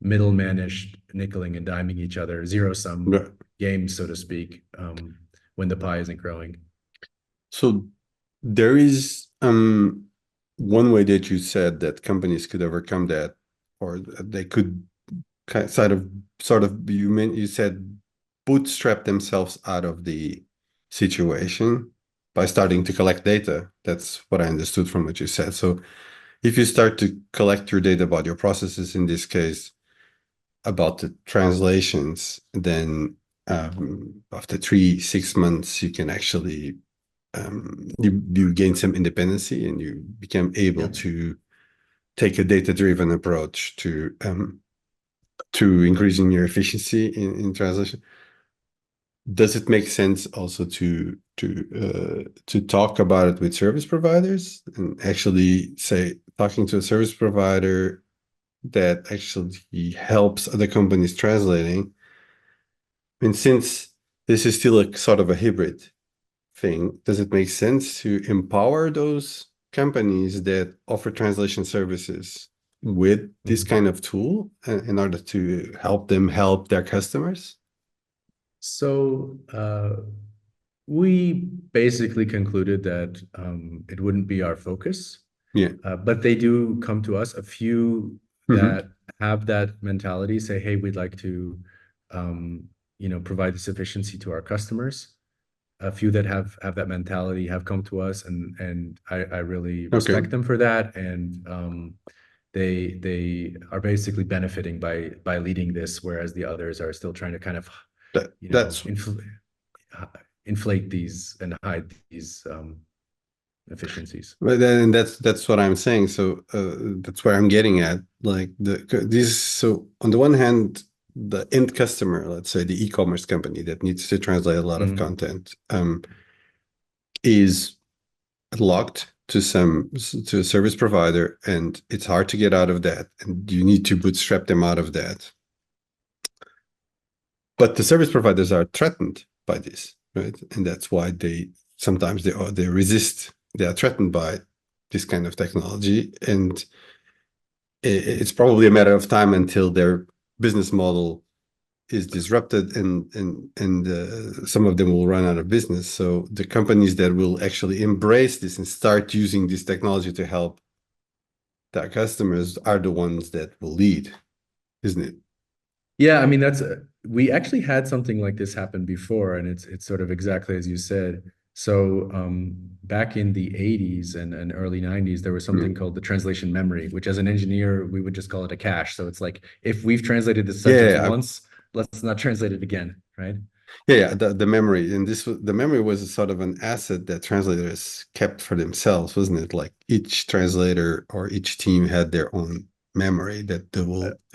middlemanish nickeling and diming each other, zero sum right. games, so to speak, when the pie isn't growing. So there is one way that you said that companies could overcome that, or they could sort of you said bootstrap themselves out of the situation by starting to collect data. That's what I understood from what you said. So if you start to collect your data about your processes, in this case, about the translations, then after 3 6 months, you can actually you gain some independency, and you become able Yeah. to take a data-driven approach to increasing your efficiency in translation. Does it make sense also to talk about it with service providers, and actually say talking to a service provider that actually helps other companies translating? I mean, since this is still a sort of a hybrid thing, does it make sense to empower those companies that offer translation services with this Mhm. kind of tool in order to help them help their customers? So we basically concluded that it wouldn't be our focus. Yeah. But they do come to us. A few Hmm. that have that mentality say, "Hey, we'd like to, provide this efficiency to our customers." a few that have that mentality have come to us, and I really Okay. respect them for that. And they are basically benefiting by leading this, whereas the others are still trying to kind of, That's inflate these and hide these efficiencies. but then that's what I'm saying. So that's where I'm getting at. Like so on the one hand, the end customer, let's say the e-commerce company that needs to translate a lot of Mhm. content, is locked to a service provider, and it's hard to get out of that, and you need to bootstrap them out of that. But the service providers are threatened by this, right? And that's why sometimes they resist. They are threatened by this kind of technology, and it's probably a matter of time until their business model is disrupted, and some of them will run out of business. So the companies that will actually embrace this and start using this technology to help their customers are the ones that will lead, isn't it? Yeah, I mean that's we actually had something like this happen before, and it's sort of exactly as you said. So back in the 80s and early 90s, there was something Mm. called the translation memory, which as an engineer, we would just call it a cache. So it's like if we've translated this sentence Yeah, once, let's not translate it again, right? yeah. The memory, and the memory was a sort of an asset that translators kept for themselves, wasn't it? Like each translator or each team had their own memory that they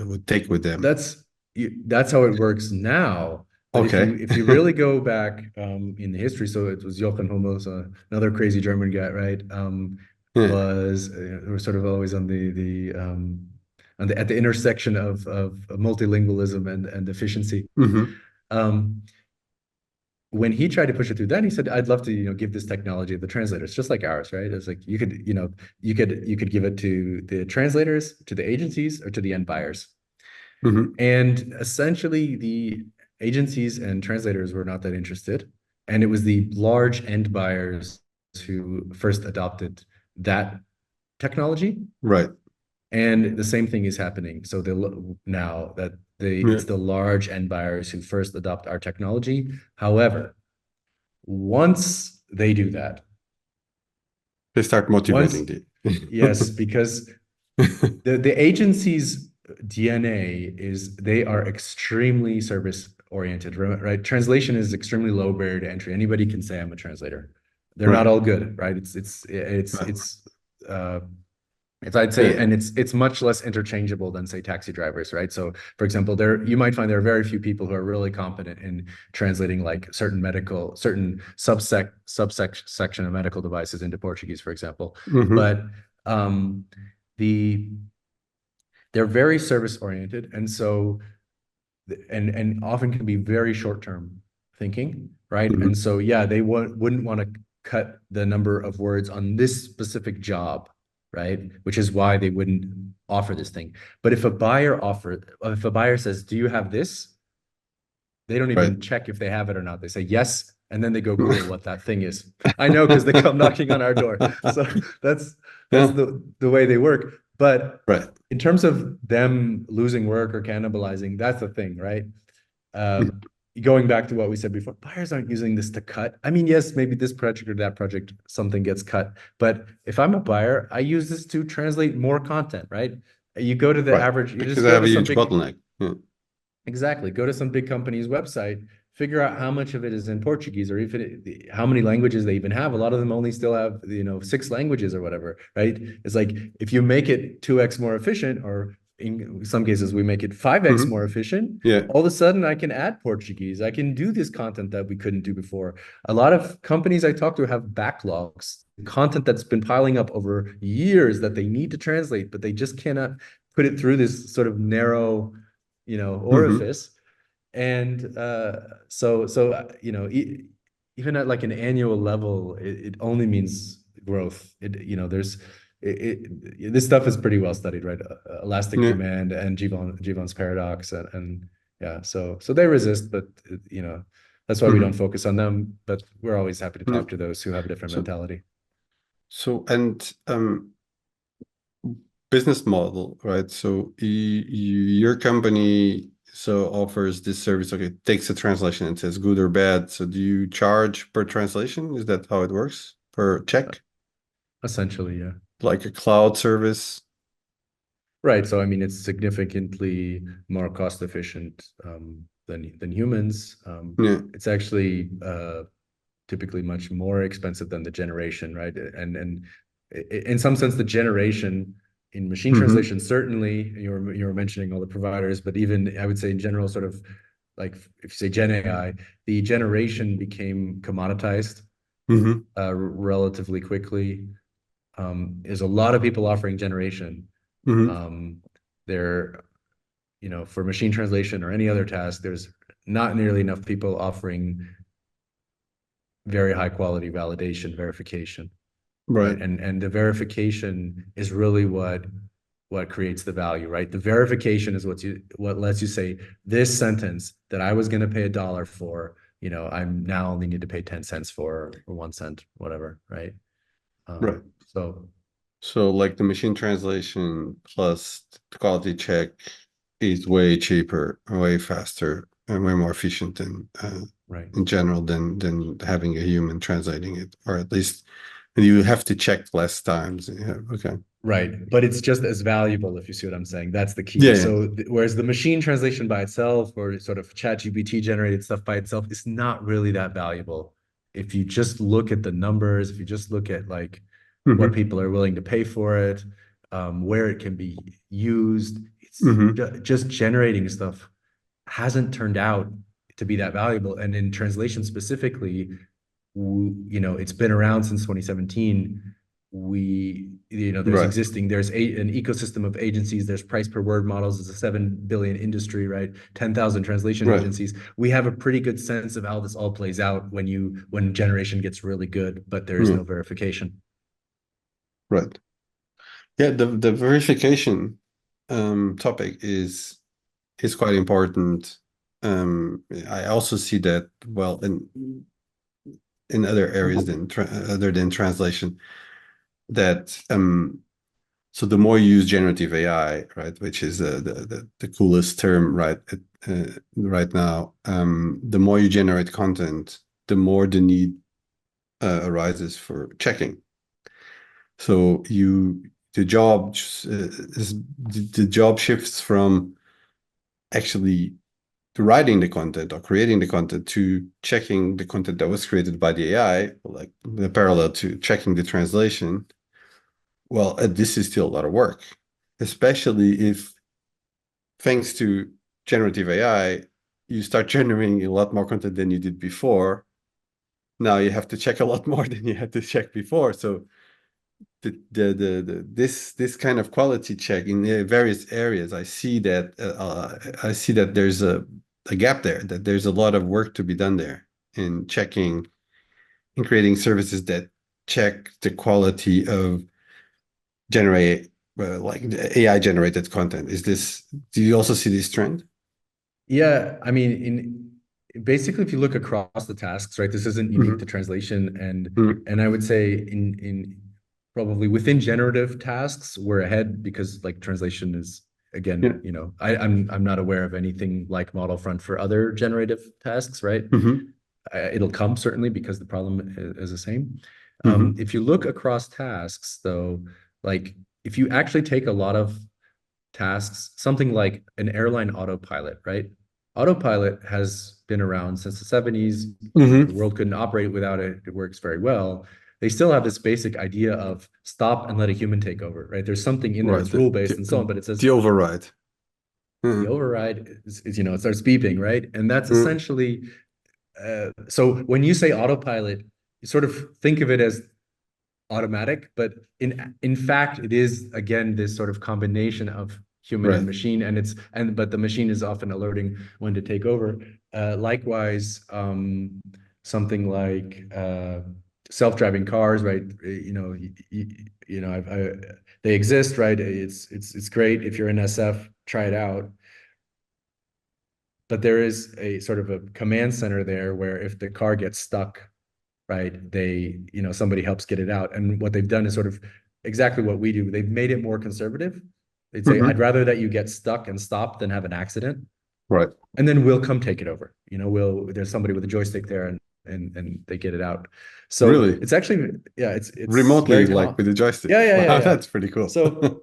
would take with them. That's that's how it works now. But Okay. if you really go back in the history, so it was Jochen Hummels, another crazy German guy, right? Yeah. Was sort of always on the at the intersection of multilingualism and efficiency. Hmm. Um, when he tried to push it through, then he said, "I'd love to, give this technology to the translators, just like ours, right? It's like you could, you could give it to the translators, to the agencies, or to the end buyers." Hmm. And essentially, the agencies and translators were not that interested. And it was the large end buyers who first adopted that technology. Right. And the same thing is happening. So now that Yeah. it's the large end buyers who first adopt our technology. However, once they do that, They start motivating once, the. yes, because the agency's DNA is they are extremely service oriented, right? Translation is extremely low barrier to entry. Anybody can say I'm a translator. They're not Right. all good, right? Right. Uh, it's I'd say, Yeah. and it's much less interchangeable than say taxi drivers, right? So, for example, you might find there are very few people who are really competent in translating like certain subsection of medical devices into Portuguese, for example. Hmm. But um, the they're very service oriented, and so and often can be very short term thinking, right? Hmm. And so yeah, they wouldn't want to cut the number of words on this specific job, right? Which is why they wouldn't offer this thing. But if a buyer says, "Do you have this?" They don't Right. even check if they have it or not. They say yes, and then they go Google what that thing is. I know because they come knocking on our door. So that's Yeah. the way they work. But Right. in terms of them losing work or cannibalizing, that's the thing, right? Mm. Going back to what we said before, buyers aren't using this to cut. I mean, yes, maybe this project or that project, something gets cut. But if I'm a buyer, I use this to translate more content, right? You go to the Right. average, you Because just I go have to a some huge big, bottleneck. Yeah. exactly, go to some big company's website, figure out how much of it is in Portuguese or how many languages they even have. A lot of them only still have, 6 languages or whatever, right? It's like if you make it 2x more efficient, or in some cases we make it 5x Hmm. more efficient, Yeah. all of a sudden I can add Portuguese. I can do this content that we couldn't do before. A lot of companies I talk to have backlogs, content that's been piling up over years that they need to translate, but they just cannot put it through this sort of narrow, Hmm. orifice. And even at like an annual level, it only means growth. This stuff is pretty well studied, right? Elastic Yeah. demand and Jevon's paradox, and yeah, so they resist, but that's why we don't Hmm. focus on them. But we're always happy to Yeah. talk to those who have a different So, mentality. and business model, right? So your company so offers this service. Okay, takes a translation and says good or bad. So do you charge per translation? Is that how it works? Per check? Essentially, yeah. Like a cloud service? Right. So I mean, it's significantly more cost efficient than humans. Yeah. It's actually typically much more expensive than the generation, right? And in some sense, the generation in machine Mm-hmm. translation, certainly you were mentioning all the providers, but even I would say in general, sort of like if you say Gen AI, the generation became commoditized Mm-hmm. relatively quickly. There's a lot of people offering generation. Mm-hmm. Um, there, for machine translation or any other task, there's not nearly enough people offering very high quality validation verification, right? Right. And the verification is really what creates the value, right? The verification is what lets you say this sentence that I was going to pay $1 for, I'm now only need to pay 10 cents for, or 1 cent, whatever, right? Right. So So like the machine translation plus the quality check is way cheaper, way faster, and way more efficient than right. in general than having a human translating it, or at least you have to check less times. Yeah. Okay. Right. But it's just as valuable, if you see what I'm saying. That's the key. Yeah. Yeah. So, whereas the machine translation by itself or sort of ChatGPT generated stuff by itself is not really that valuable. If you just look at the numbers, if you just look at like what Mm-hmm. people are willing to pay for it, where it can be used, it's Mm-hmm. just generating stuff hasn't turned out to be that valuable. And in translation specifically, it's been around since 2017. Right. There's an ecosystem of agencies. There's price per word models. It's a 7 billion industry, right? 10,000 translation Right. agencies. We have a pretty good sense of how this all plays out when generation gets really good, but there is Yeah. no verification. Right. Yeah. The verification topic is quite important. I also see that well in other areas other than translation that so the more you use generative AI, right, which is the coolest term right now, the more you generate content, the more the need arises for checking. So the job is the job shifts from actually to writing the content or creating the content to checking the content that was created by the AI, like the parallel to checking the translation. Well, this is still a lot of work, especially if thanks to generative AI, you start generating a lot more content than you did before. Now you have to check a lot more than you had to check before. So this kind of quality check in various areas, I see that there's a gap there, that there's a lot of work to be done there in checking, in creating services that check the quality of generate like AI generated content. Do you also see this trend? Yeah, I mean, in basically, if you look across the tasks, right, this isn't unique to Hmm. translation, and Hmm. and I would say in probably within generative tasks, we're ahead because like translation is Yeah. again, I'm not aware of anything like ModelFront for other generative tasks, right? Hmm. It'll come certainly because the problem is the same. Hmm. If you look across tasks, though, like if you actually take a lot of tasks, something like an airline autopilot, right? Autopilot has been around since the 70s. The Hmm. world couldn't operate without it. It works very well. They still have this basic idea of stop and let a human take over, right? There's something in there Right. that's rule based and so on, but it says The override. the Hmm. override it starts beeping, right? And that's Hmm. essentially so when you say autopilot, you sort of think of it as automatic, but in fact, it is again this sort of combination of human and Right. machine, but the machine is often alerting when to take over. Likewise, something like self-driving cars, right? They exist, right? It's great if you're in SF, try it out. But there is a sort of a command center there where if the car gets stuck, right? Somebody helps get it out. And what they've done is sort of exactly what we do. They've made it more conservative. They'd say, I'd Hmm. rather that you get stuck and stop than have an accident. Right. and then we'll come take it over. There's somebody with a joystick there, and they get it out. So Really? it's actually, yeah, it's Remotely, very like calm. with a Yeah, joystick. yeah, yeah, Wow, yeah. that's pretty cool. So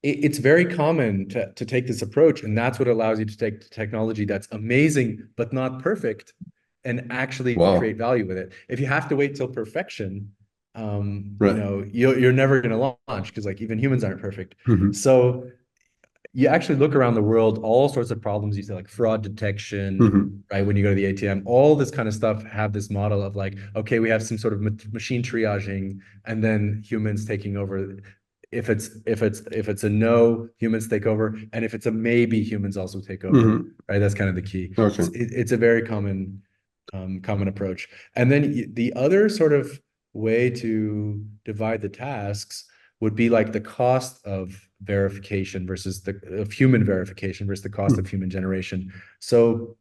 it's very common to take this approach, and that's what allows you to take technology that's amazing but not perfect and actually create Wow. value with it. If you have to wait till perfection, Right. you're never going to launch, because like even humans aren't perfect. Hmm. So you actually look around the world, all sorts of problems you see, like fraud detection, Hmm. right? When you go to the ATM, all this kind of stuff have this model of like, okay, we have some sort of machine triaging, and then humans taking over. If it's a no, humans take over, and if it's a maybe, humans also take over, Hmm. right? That's kind of the key. Okay. It's a very common approach. And then the other sort of way to divide the tasks would be like the cost of verification versus of human verification versus the cost of human generation. So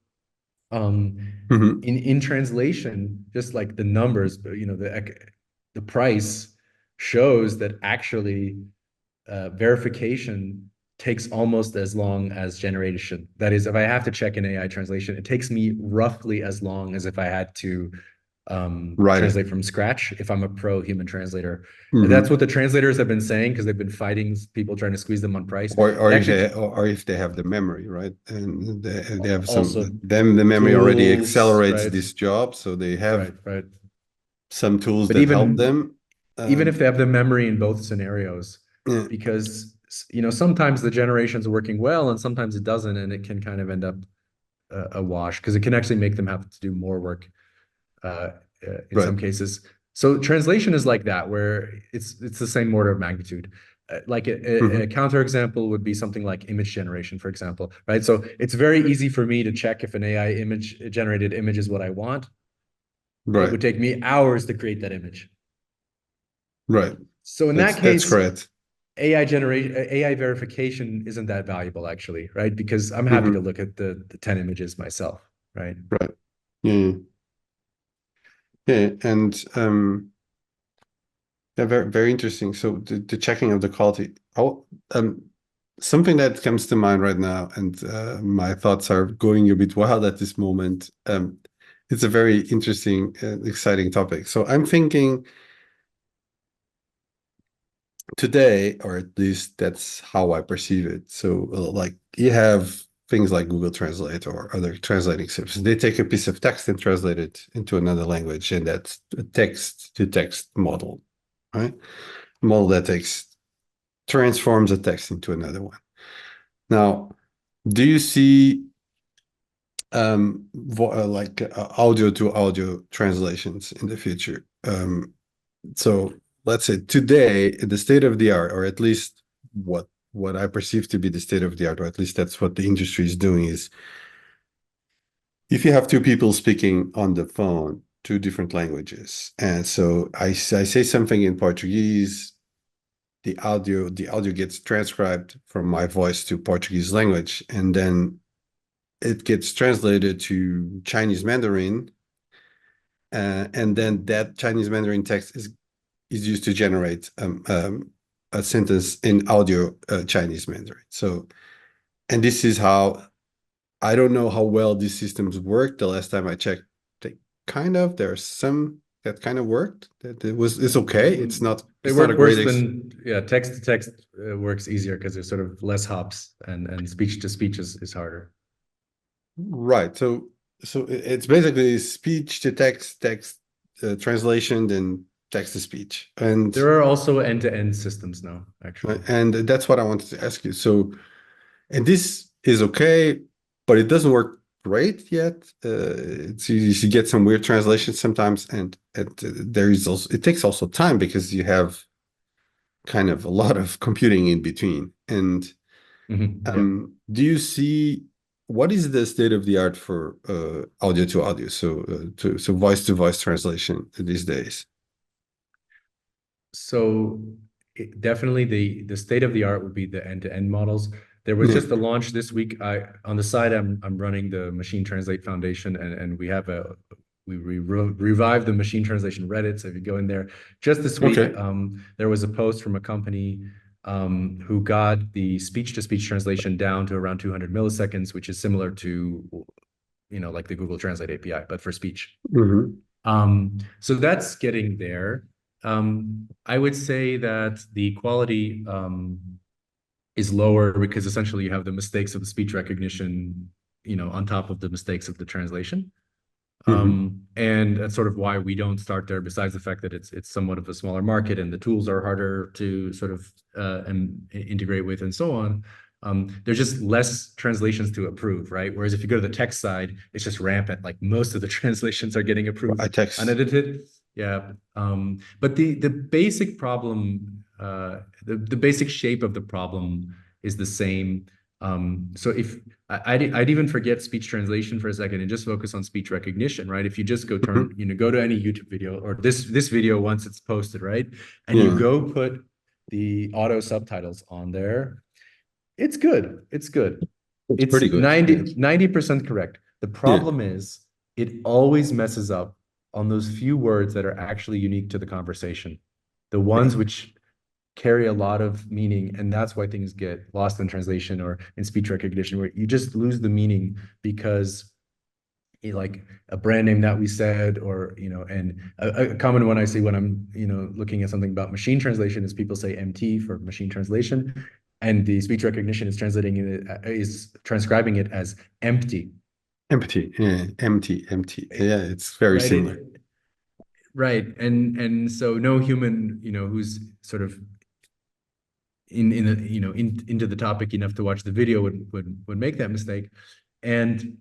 um, Hmm. in translation, just like the numbers, the price shows that actually verification takes almost as long as generation. That is, if I have to check an AI translation, it takes me roughly as long as if I had to Write it. translate from scratch if I'm a pro human translator. And that's Hmm. what the translators have been saying, because they've been fighting people trying to squeeze them on price. Or It if actually they have the memory, right? And they have also then the memory already tools, accelerates right? this job, so they have Right, right. some tools But that help even them. even if Um, they have the memory in both scenarios, yeah, because sometimes the generation's working well and sometimes it doesn't, and it can kind of end up a wash, because it can actually make them have to do more work uh, in right. some cases. So translation is like that, where it's the same order of magnitude. Like a Hmm. counterexample would be something like image generation, for example, right? So it's very easy for me to check if an AI image generated image is what I want. It Right. would take me hours to create that image. Right. So in that That's case, correct. AI verification isn't that valuable, actually, right? Because I'm happy to Hmm. look at the 10 images myself, right? Right. Yeah. Yeah. And yeah, very very interesting. So the checking of the quality. Something that comes to mind right now, and my thoughts are going a bit wild at this moment. It's a very interesting, exciting topic. So I'm thinking today, or at least that's how I perceive it. So, like you have things like Google Translate or other translating services. They take a piece of text and translate it into another language, and that's a text-to-text model, right? A model that transforms a text into another one. Now, do you see like audio to audio translations in the future? So let's say today, the state of the art, or at least what I perceive to be the state of the art, or at least that's what the industry is doing, is if you have two people speaking on the phone, two different languages, and so I say something in Portuguese, the audio gets transcribed from my voice to Portuguese language, and then it gets translated to Chinese Mandarin, and then that Chinese Mandarin text is used to generate a sentence in audio Chinese Mandarin. So, and this is how I don't know how well these systems work. The last time I checked, they there's some that kind of worked. That it's okay. They It's not a work great worse than, yeah, text to text works easier because there's sort of less hops, and speech to speech is harder. right. So it's basically speech to text translation, then text to speech, There are also end-to-end systems now, actually. and that's what I wanted to ask you. So, and this is okay, but it doesn't work great yet. You get some weird translations sometimes, and there is also it takes also time because you have kind of a lot of computing in between. And Yeah. do you see what is the state of the art for audio to audio, so voice to voice translation these days? So definitely the state of the art would be the end-to-end models. There was Yeah. just a launch this week. On the side, I'm running the Machine Translate Foundation, and we revived the machine translation Reddit. So if you go in there, just this week, Okay. there was a post from a company who got the speech-to-speech translation down to around 200 milliseconds, which is similar to, like the Google Translate API, but for speech. So that's getting there. I would say that the quality is lower because essentially you have the mistakes of the speech recognition, on top of the mistakes of the translation. And that's sort of why we don't start there, besides the fact that it's somewhat of a smaller market and the tools are harder to sort of integrate with and so on. There's just less translations to approve, right? Whereas if you go to the text side, it's just rampant. Like most of the translations are getting approved unedited. Yeah. But the basic problem, the basic shape of the problem is the same. So if I'd even forget speech translation for a second and just focus on speech recognition, right? If you just go go to any YouTube video or this video once it's posted, right? And you go put the auto subtitles on there, it's good. It's good. It's pretty good. 90% correct. The problem is it always messes up on those few words that are actually unique to the conversation. The ones which carry a lot of meaning, and that's why things get lost in translation or in speech recognition, where you just lose the meaning because like a brand name that we said, or and a common one I see when I'm looking at something about machine translation is people say MT for machine translation, and the speech recognition is transcribing it as empty. Empty, yeah, empty. Yeah, it's very similar. Right, and so no human, who's sort of into the topic enough to watch the video would make that mistake. And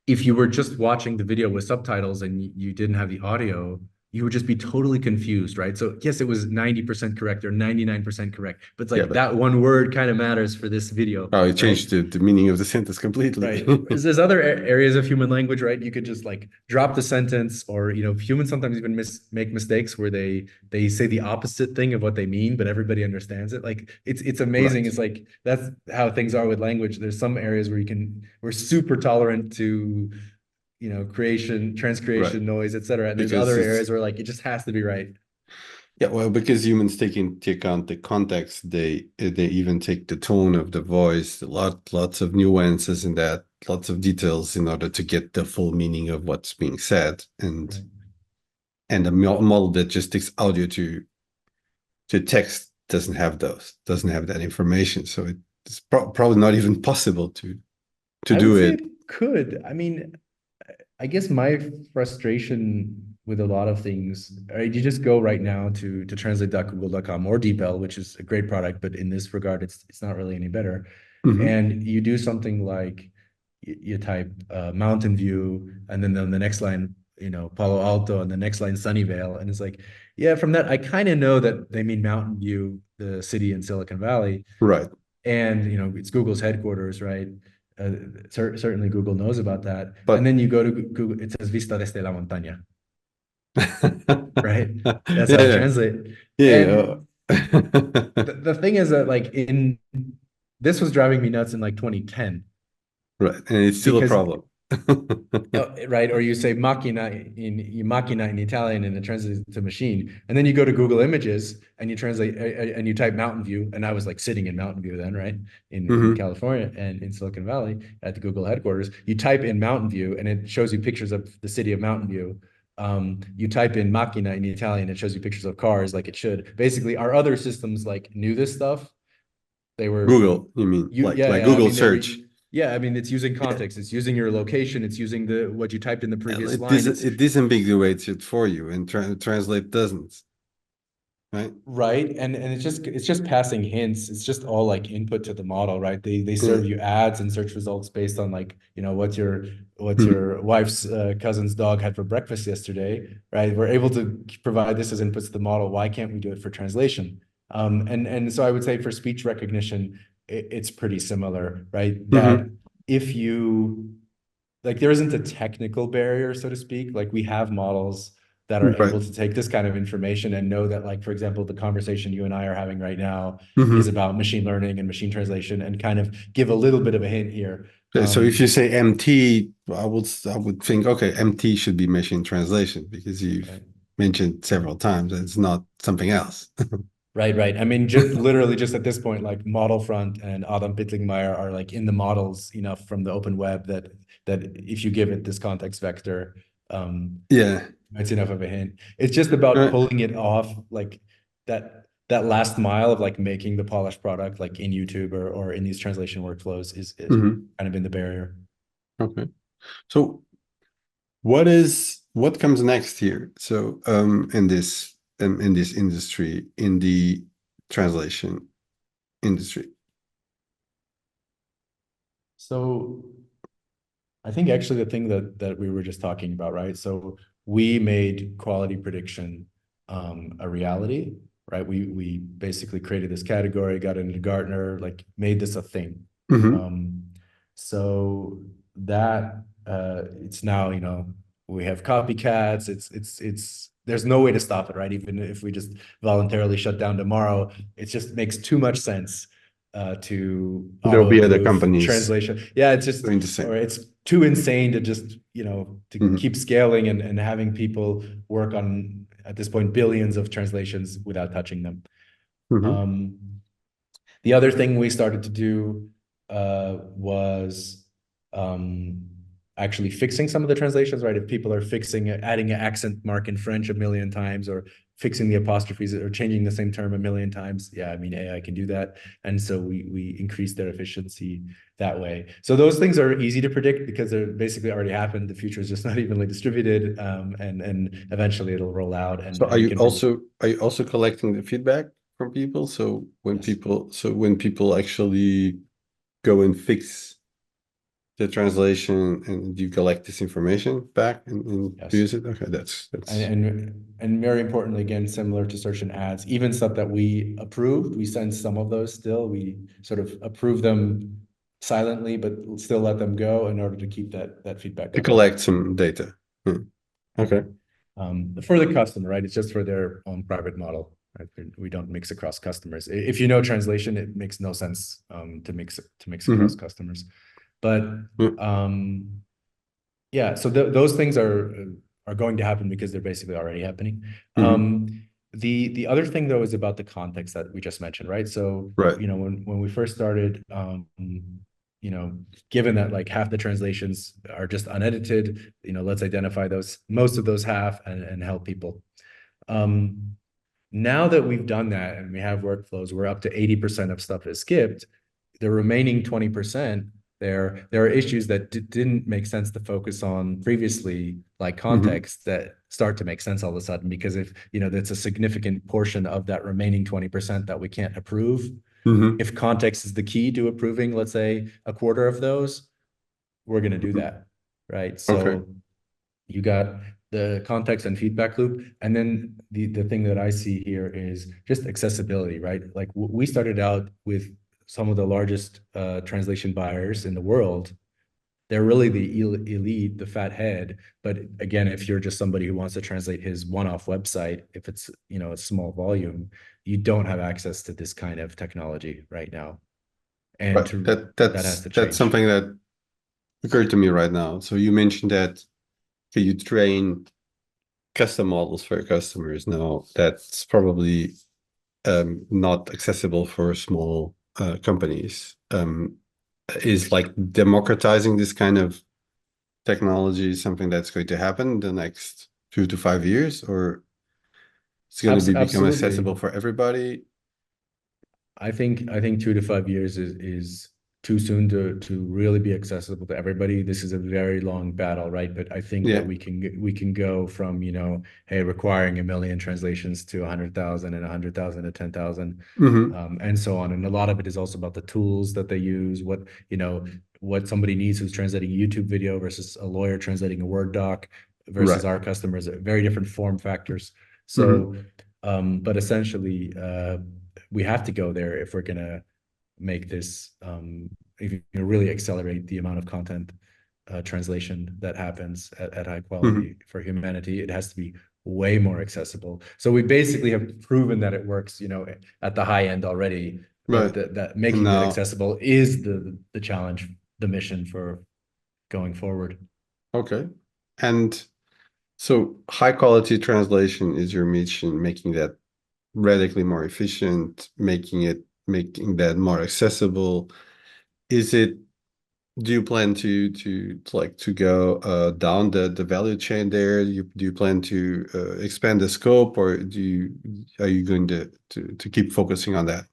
if you were just watching the video with subtitles and you didn't have the audio, you would just be totally confused, right? So yes, it was 90% correct or 99% correct, but it's like that one word kind of matters for this video. Oh, it changed the meaning of the sentence completely. Right. There's other areas of human language, right? You could just like drop the sentence, or humans sometimes even make mistakes where they say the opposite thing of what they mean, but everybody understands it. Like it's amazing. Right. It's like that's how things are with language. There's some areas where we're super tolerant to transcreation, noise, etc. And there's other areas where like it just has to be right. Yeah, well, because humans take into account the context, they even take the tone of the voice, lots of nuances in that, lots of details in order to get the full meaning of what's being said. And a model that just takes audio to text doesn't have that information. So it's probably not even possible to do it. It could. I mean, I guess my frustration with a lot of things, right, you just go right now to translate.google.com or DeepL, which is a great product, but in this regard, it's not really any better. And you do something like you type Mountain View, and then on the next line, Palo Alto, and the next line Sunnyvale, and it's like, yeah, from that I kind of know that they mean Mountain View, the city in Silicon Valley, right? And it's Google's headquarters, right? Certainly Google knows about that. But, and then you go to Google, it says Vista desde la montaña. Right? That's how I translate. Yeah. The thing is that like this was driving me nuts in like 2010. Right. And it's still a problem. Right, or you say macchina in Italian and it translates to machine, and then you go to Google Images and you translate and you type Mountain View, and I was like sitting in Mountain View then, right, in California and in Silicon Valley at the Google headquarters. You type in Mountain View and it shows you pictures of the city of Mountain View. You type in macchina in Italian, it shows you pictures of cars, like it should. Basically, our other systems like knew this stuff. They were Google, you mean, like Google search. Yeah, I mean, it's using context. It's using your location. It's using what you typed in the previous line. It disambiguates it for you, and translate doesn't. Right. Right, and it's just passing hints. It's just all like input to the model, right? They serve you ads and search results based on like what's your wife's cousin's dog had for breakfast yesterday, right? We're able to provide this as inputs to the model. Why can't we do it for translation? And so I would say for speech recognition, it's pretty similar, right? That if you like, there isn't a technical barrier, so to speak. Like we have models that are able to take this kind of information and know that, like, for example, the conversation you and I are having right now is about machine learning and machine translation, and kind of give a little bit of a hint here. So if you say MT, I would think, okay, MT should be machine translation, because you've mentioned several times that it's not something else. Right. I mean, just literally just at this point, like ModelFront and Adam Bittlingmayer are like in the models enough from the open web that if you give it this context vector, Yeah. it's enough of a hint. It's just about Right. pulling it off, like that last mile of like making the polished product, like in YouTube or in these translation workflows, is Mhm. kind of been the barrier. Okay. So what comes next here? So in this industry, in the translation industry. So I think actually the thing that we were just talking about, right? So we made quality prediction a reality, right? We basically created this category, got into Gartner, like made this a thing. Hmm. Um, so that it's now, we have copycats. It's there's no way to stop it, right? Even if we just voluntarily shut down tomorrow, it just makes too much sense to There'll auto be other approve companies translation. Yeah, it's just, doing the same. or it's too insane to just, to Hmm. keep scaling and having people work on, at this point, billions of translations without touching them. Hmm. Um, the other thing we started to do was um, actually fixing some of the translations, right? If people are adding an accent mark in French a million times, or fixing the apostrophes or changing the same term a million times, yeah, I mean, AI can do that. And so we increase their efficiency that way. So those things are easy to predict because they're basically already happened. The future is just not evenly distributed, and eventually it'll roll out, So and we can are you also collecting the feedback from people? So yes. when people actually go and fix the translation and you collect this information back and Yes. use it? Okay, And, that's and very importantly, again, similar to search and ads, even stuff that we approved, we send some of those still. We sort of approve them silently, but still let them go in order to keep that feedback to going. collect some data. Hmm. Yeah. Okay. For the customer, right? It's just for their own private model. Right? We don't mix across customers. If you know translation, it makes no sense to mix across Hmm. customers. But Yeah. um, yeah, so those things are going to happen because they're basically already happening. Hmm. The other thing though is about the context that we just mentioned, right? So, Right. when we first started, given that like half the translations are just unedited, let's identify most of those half and help people. Um, Now that we've done that and we have workflows, we're up to 80% of stuff is skipped. The remaining 20%, there are issues that didn't make sense to focus on previously, like Hmm. context, that start to make sense all of a sudden, because if that's a significant portion of that remaining 20% that we can't approve. Hmm. If context is the key to approving, let's say a quarter of those, we're going to do Hmm. that, right? Okay. So you got the context and feedback loop, and then the thing that I see here is just accessibility, right? Like we started out with some of the largest translation buyers in the world. They're really the elite, the fat head. But again, if you're just somebody who wants to translate his one-off website, if it's a small volume, you don't have access to this kind of technology right now, and Right. that has to That's change. something that occurred to me right now. So you mentioned that okay, you train custom models for your customers. Now that's probably not accessible for small companies. Is like democratizing this kind of technology something that's going to happen in the next 2 to 5 years, or it's going to be become Absolutely. accessible for everybody? I think 2 to 5 years is too soon to really be accessible to everybody. This is a very long battle, right? But I think that Yeah. we can go from, hey, requiring 1 million translations to 100,000 and 100,000 to 10,000, Hmm. and so on. And a lot of it is also about the tools that they use, what somebody needs who's translating a YouTube video versus a lawyer translating a Word doc versus Right. our customers, very different form factors. Hmm. So, but essentially, we have to go there if we're going to make this, if really accelerate the amount of content translation that happens at high Hmm. quality for humanity. It has to be way more accessible. So we basically have proven that it works, at the high end already, but Right. that And making that now, accessible is the challenge, the mission for going forward. okay. And so high quality translation is your mission, making that radically more efficient, making that more accessible. Is it, do you plan to go down the value chain there? Do you plan to expand the scope, or are you going to keep focusing on that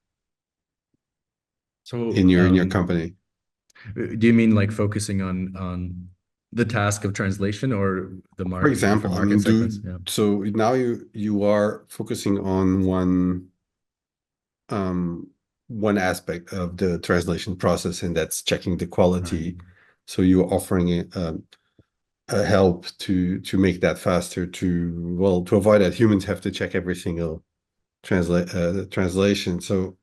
So, in your company? do you mean like focusing on the task of translation or For the example, different I market mean, segments? Yeah. so now you are focusing on one aspect of the translation process, and that's checking the Right. quality. So you're offering a help to make that faster, to avoid that humans have to check every single translation. So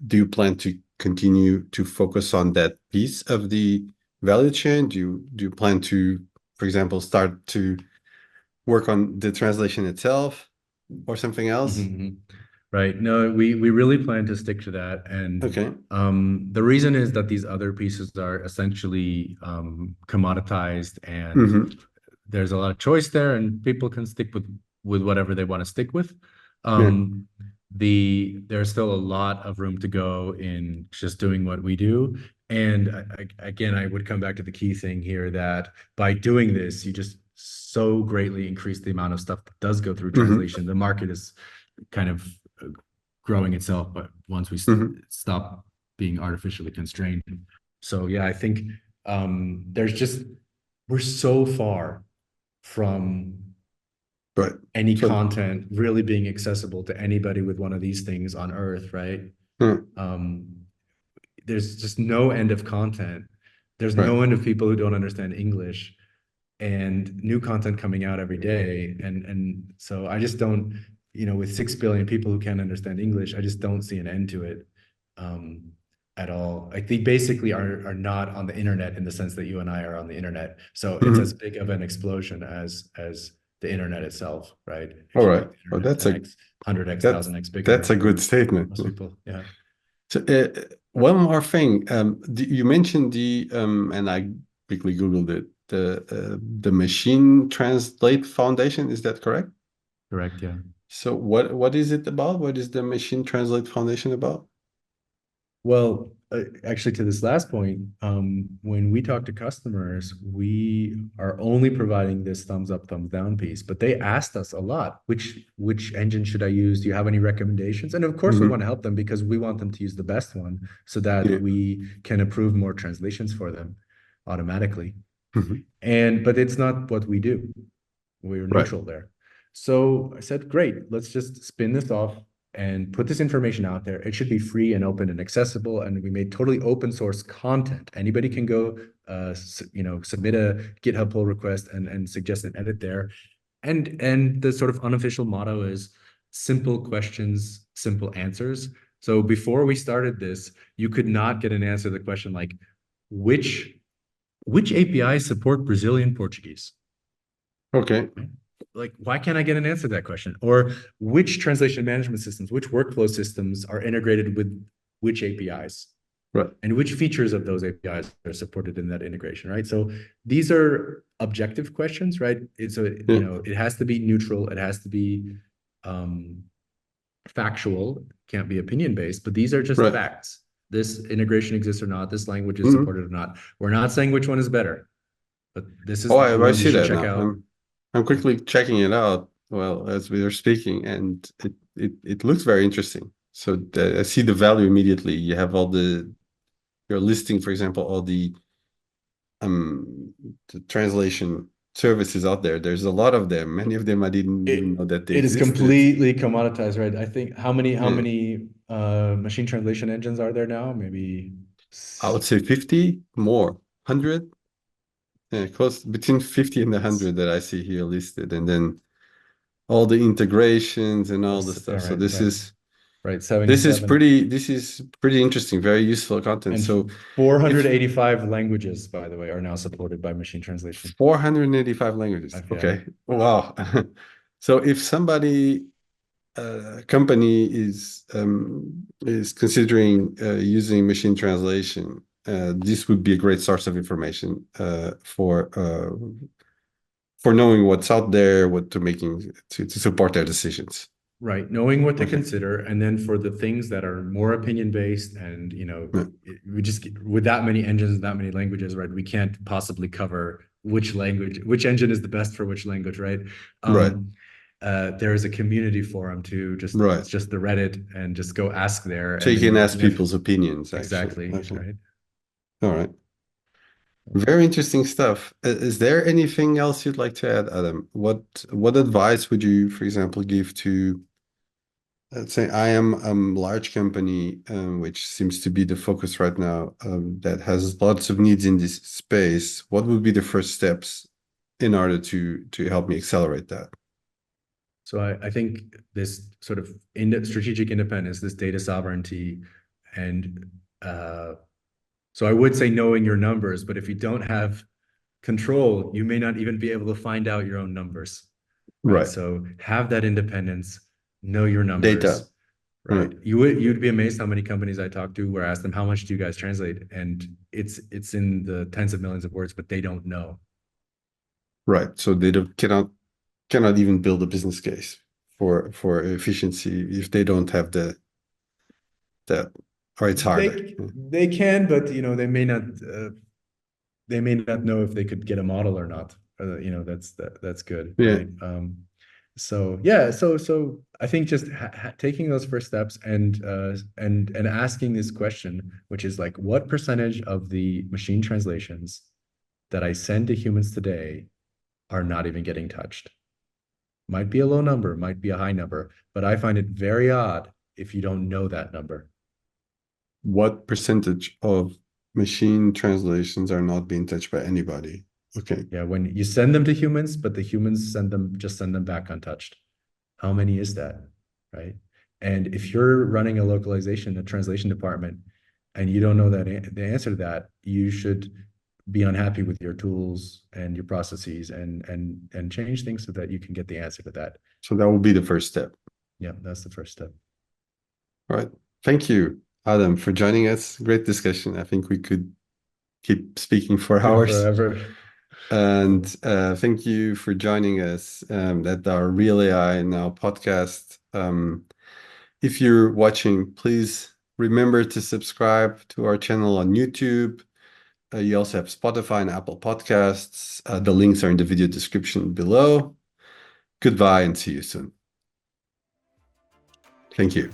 do you plan to continue to focus on that piece of the value chain? Do you plan to, for example, start to work on the translation itself or something else? Mhm. Right. No, we really plan to stick to that. And Okay. the reason is that these other pieces are essentially commoditized, and Mm-hmm. there's a lot of choice there, and people can stick with whatever they want to stick with. Yeah. Um, there's still a lot of room to go in just doing what we do. And again, I would come back to the key thing here that by doing this, you just so greatly increase the amount of stuff that does go through Mm-hmm. translation. The market is kind of growing itself, but once we Mm-hmm. stop being artificially constrained. So yeah, I think there's just we're so far from Right. any So, content really being accessible to anybody with one of these things on Earth, right? mm, Um, there's just no end of content. There's right. no end of people who don't understand English, and new content coming out every day. And so I just don't, with 6 billion people who can't understand English, I just don't see an end to it um, at all. Like they basically are not on the internet in the sense that you and I are on the internet. So it's as Mm-hmm. big of an explosion as the internet itself, right? It All should right. make the Well, internet 10x, 100x, that's 1000x that's bigger a good for statement. most people. Yeah. So, one more thing. You mentioned and I quickly Googled it, the Machine Translate Foundation. Is that correct? Correct. Yeah. So, what is it about? What is the Machine Translate Foundation about? Well, actually, to this last point, when we talk to customers, we are only providing this thumbs up, thumbs down piece. But they asked us a lot, which engine should I use? Do you have any recommendations? And of course, we Mm-hmm. want to help them because we want them to use the best one so that Yeah. we can approve more translations for them automatically. Mm-hmm. But it's not what we do. We're Right. neutral there. So I said, great, let's just spin this off and put this information out there. It should be free and open and accessible. And we made totally open source content. Anybody can go, submit a GitHub pull request and suggest an edit there. And the sort of unofficial motto is simple questions, simple answers. So before we started this, you could not get an answer to the question like, which which APIs support Brazilian Portuguese? Okay. Like, why can't I get an answer to that question? Or which translation management systems, which workflow systems are integrated with which APIs? Right. And which features of those APIs are supported in that integration, right? So these are objective questions, right? It's Yeah. it has to be neutral, it has to be um, factual, can't be opinion based, but these are just Right. facts. This integration exists or not, this language is Mm-hmm. supported or not. We're not saying which one is better, but this Oh, is the I one you see should that check now. out. I'm Yeah. quickly checking it out, well, as we are speaking, and it looks very interesting. So I see the value immediately. You have you're listing, for example, all um the translation services out there. There's a lot of them. Many of them I didn't even it know that they it is existed. completely commoditized, right? I think how Yeah. many machine translation engines are there now? Maybe I would say 50 more, 100, yeah, close between 50 and it's 100 that I see here listed, and then all the integrations and all the stuff. So right, right, this is 77 pretty interesting, very useful content. and So if 485 languages, by the way, are now supported by machine translation. 485 languages, Yeah. okay, wow. So if somebody company is considering using machine translation, this would be a great source of information for knowing what's out there, what to support their decisions. Right. Knowing what to Okay. consider. And then for the things that are more opinion based and, Yeah. we just, with that many engines, that many languages, right? We can't possibly cover which engine is the best for which language, right? Right. There is a community forum too. Right. It's just the Reddit and just go ask there. So And you then can you ask can have people's opinions, actually. exactly, Okay. right? All right. Very interesting stuff. Is there anything else you'd like to add, Adam? What advice would you, for example, give to, let's say, I am a large company, which seems to be the focus right now, that has lots of needs in this space. What would be the first steps in order to help me accelerate that? So I think this sort of strategic independence, this data sovereignty, and so I would say knowing your numbers, but if you don't have control, you may not even be able to find out your own numbers, right? Right. So have that independence, know your Data. numbers, Right. right? You'd be amazed how many companies I talk to where I ask them how much do you guys translate, and it's in the tens of millions of words, but they don't know. Right. So they cannot even build a business case for efficiency if they don't have the or it's harder. They can, but they may not know if they could get a model or not. That's good, Yeah. right? So yeah, so I think just taking those first steps and asking this question, which is like, what percentage of the machine translations that I send to humans today are not even getting touched? Might be a low number, might be a high number, but I find it very odd if you don't know that number. What percentage of machine translations are not being touched by anybody? Okay. Yeah, when you send them to humans, but the humans send them back untouched. How many is that? Right. And if you're running a localization, a translation department, and you don't know the answer to that, you should be unhappy with your tools and your processes and change things so that you can get the answer to that. So that will be the first step. Yeah, that's the first step. All right. Thank you, Adam, for joining us. Great discussion. I think we could keep speaking for hours. Forever. And thank you for joining us at our Real AI Now podcast. If you're watching, please remember to subscribe to our channel on YouTube. You also have Spotify and Apple Podcasts. The links are in the video description below. Goodbye and see you soon. Thank you.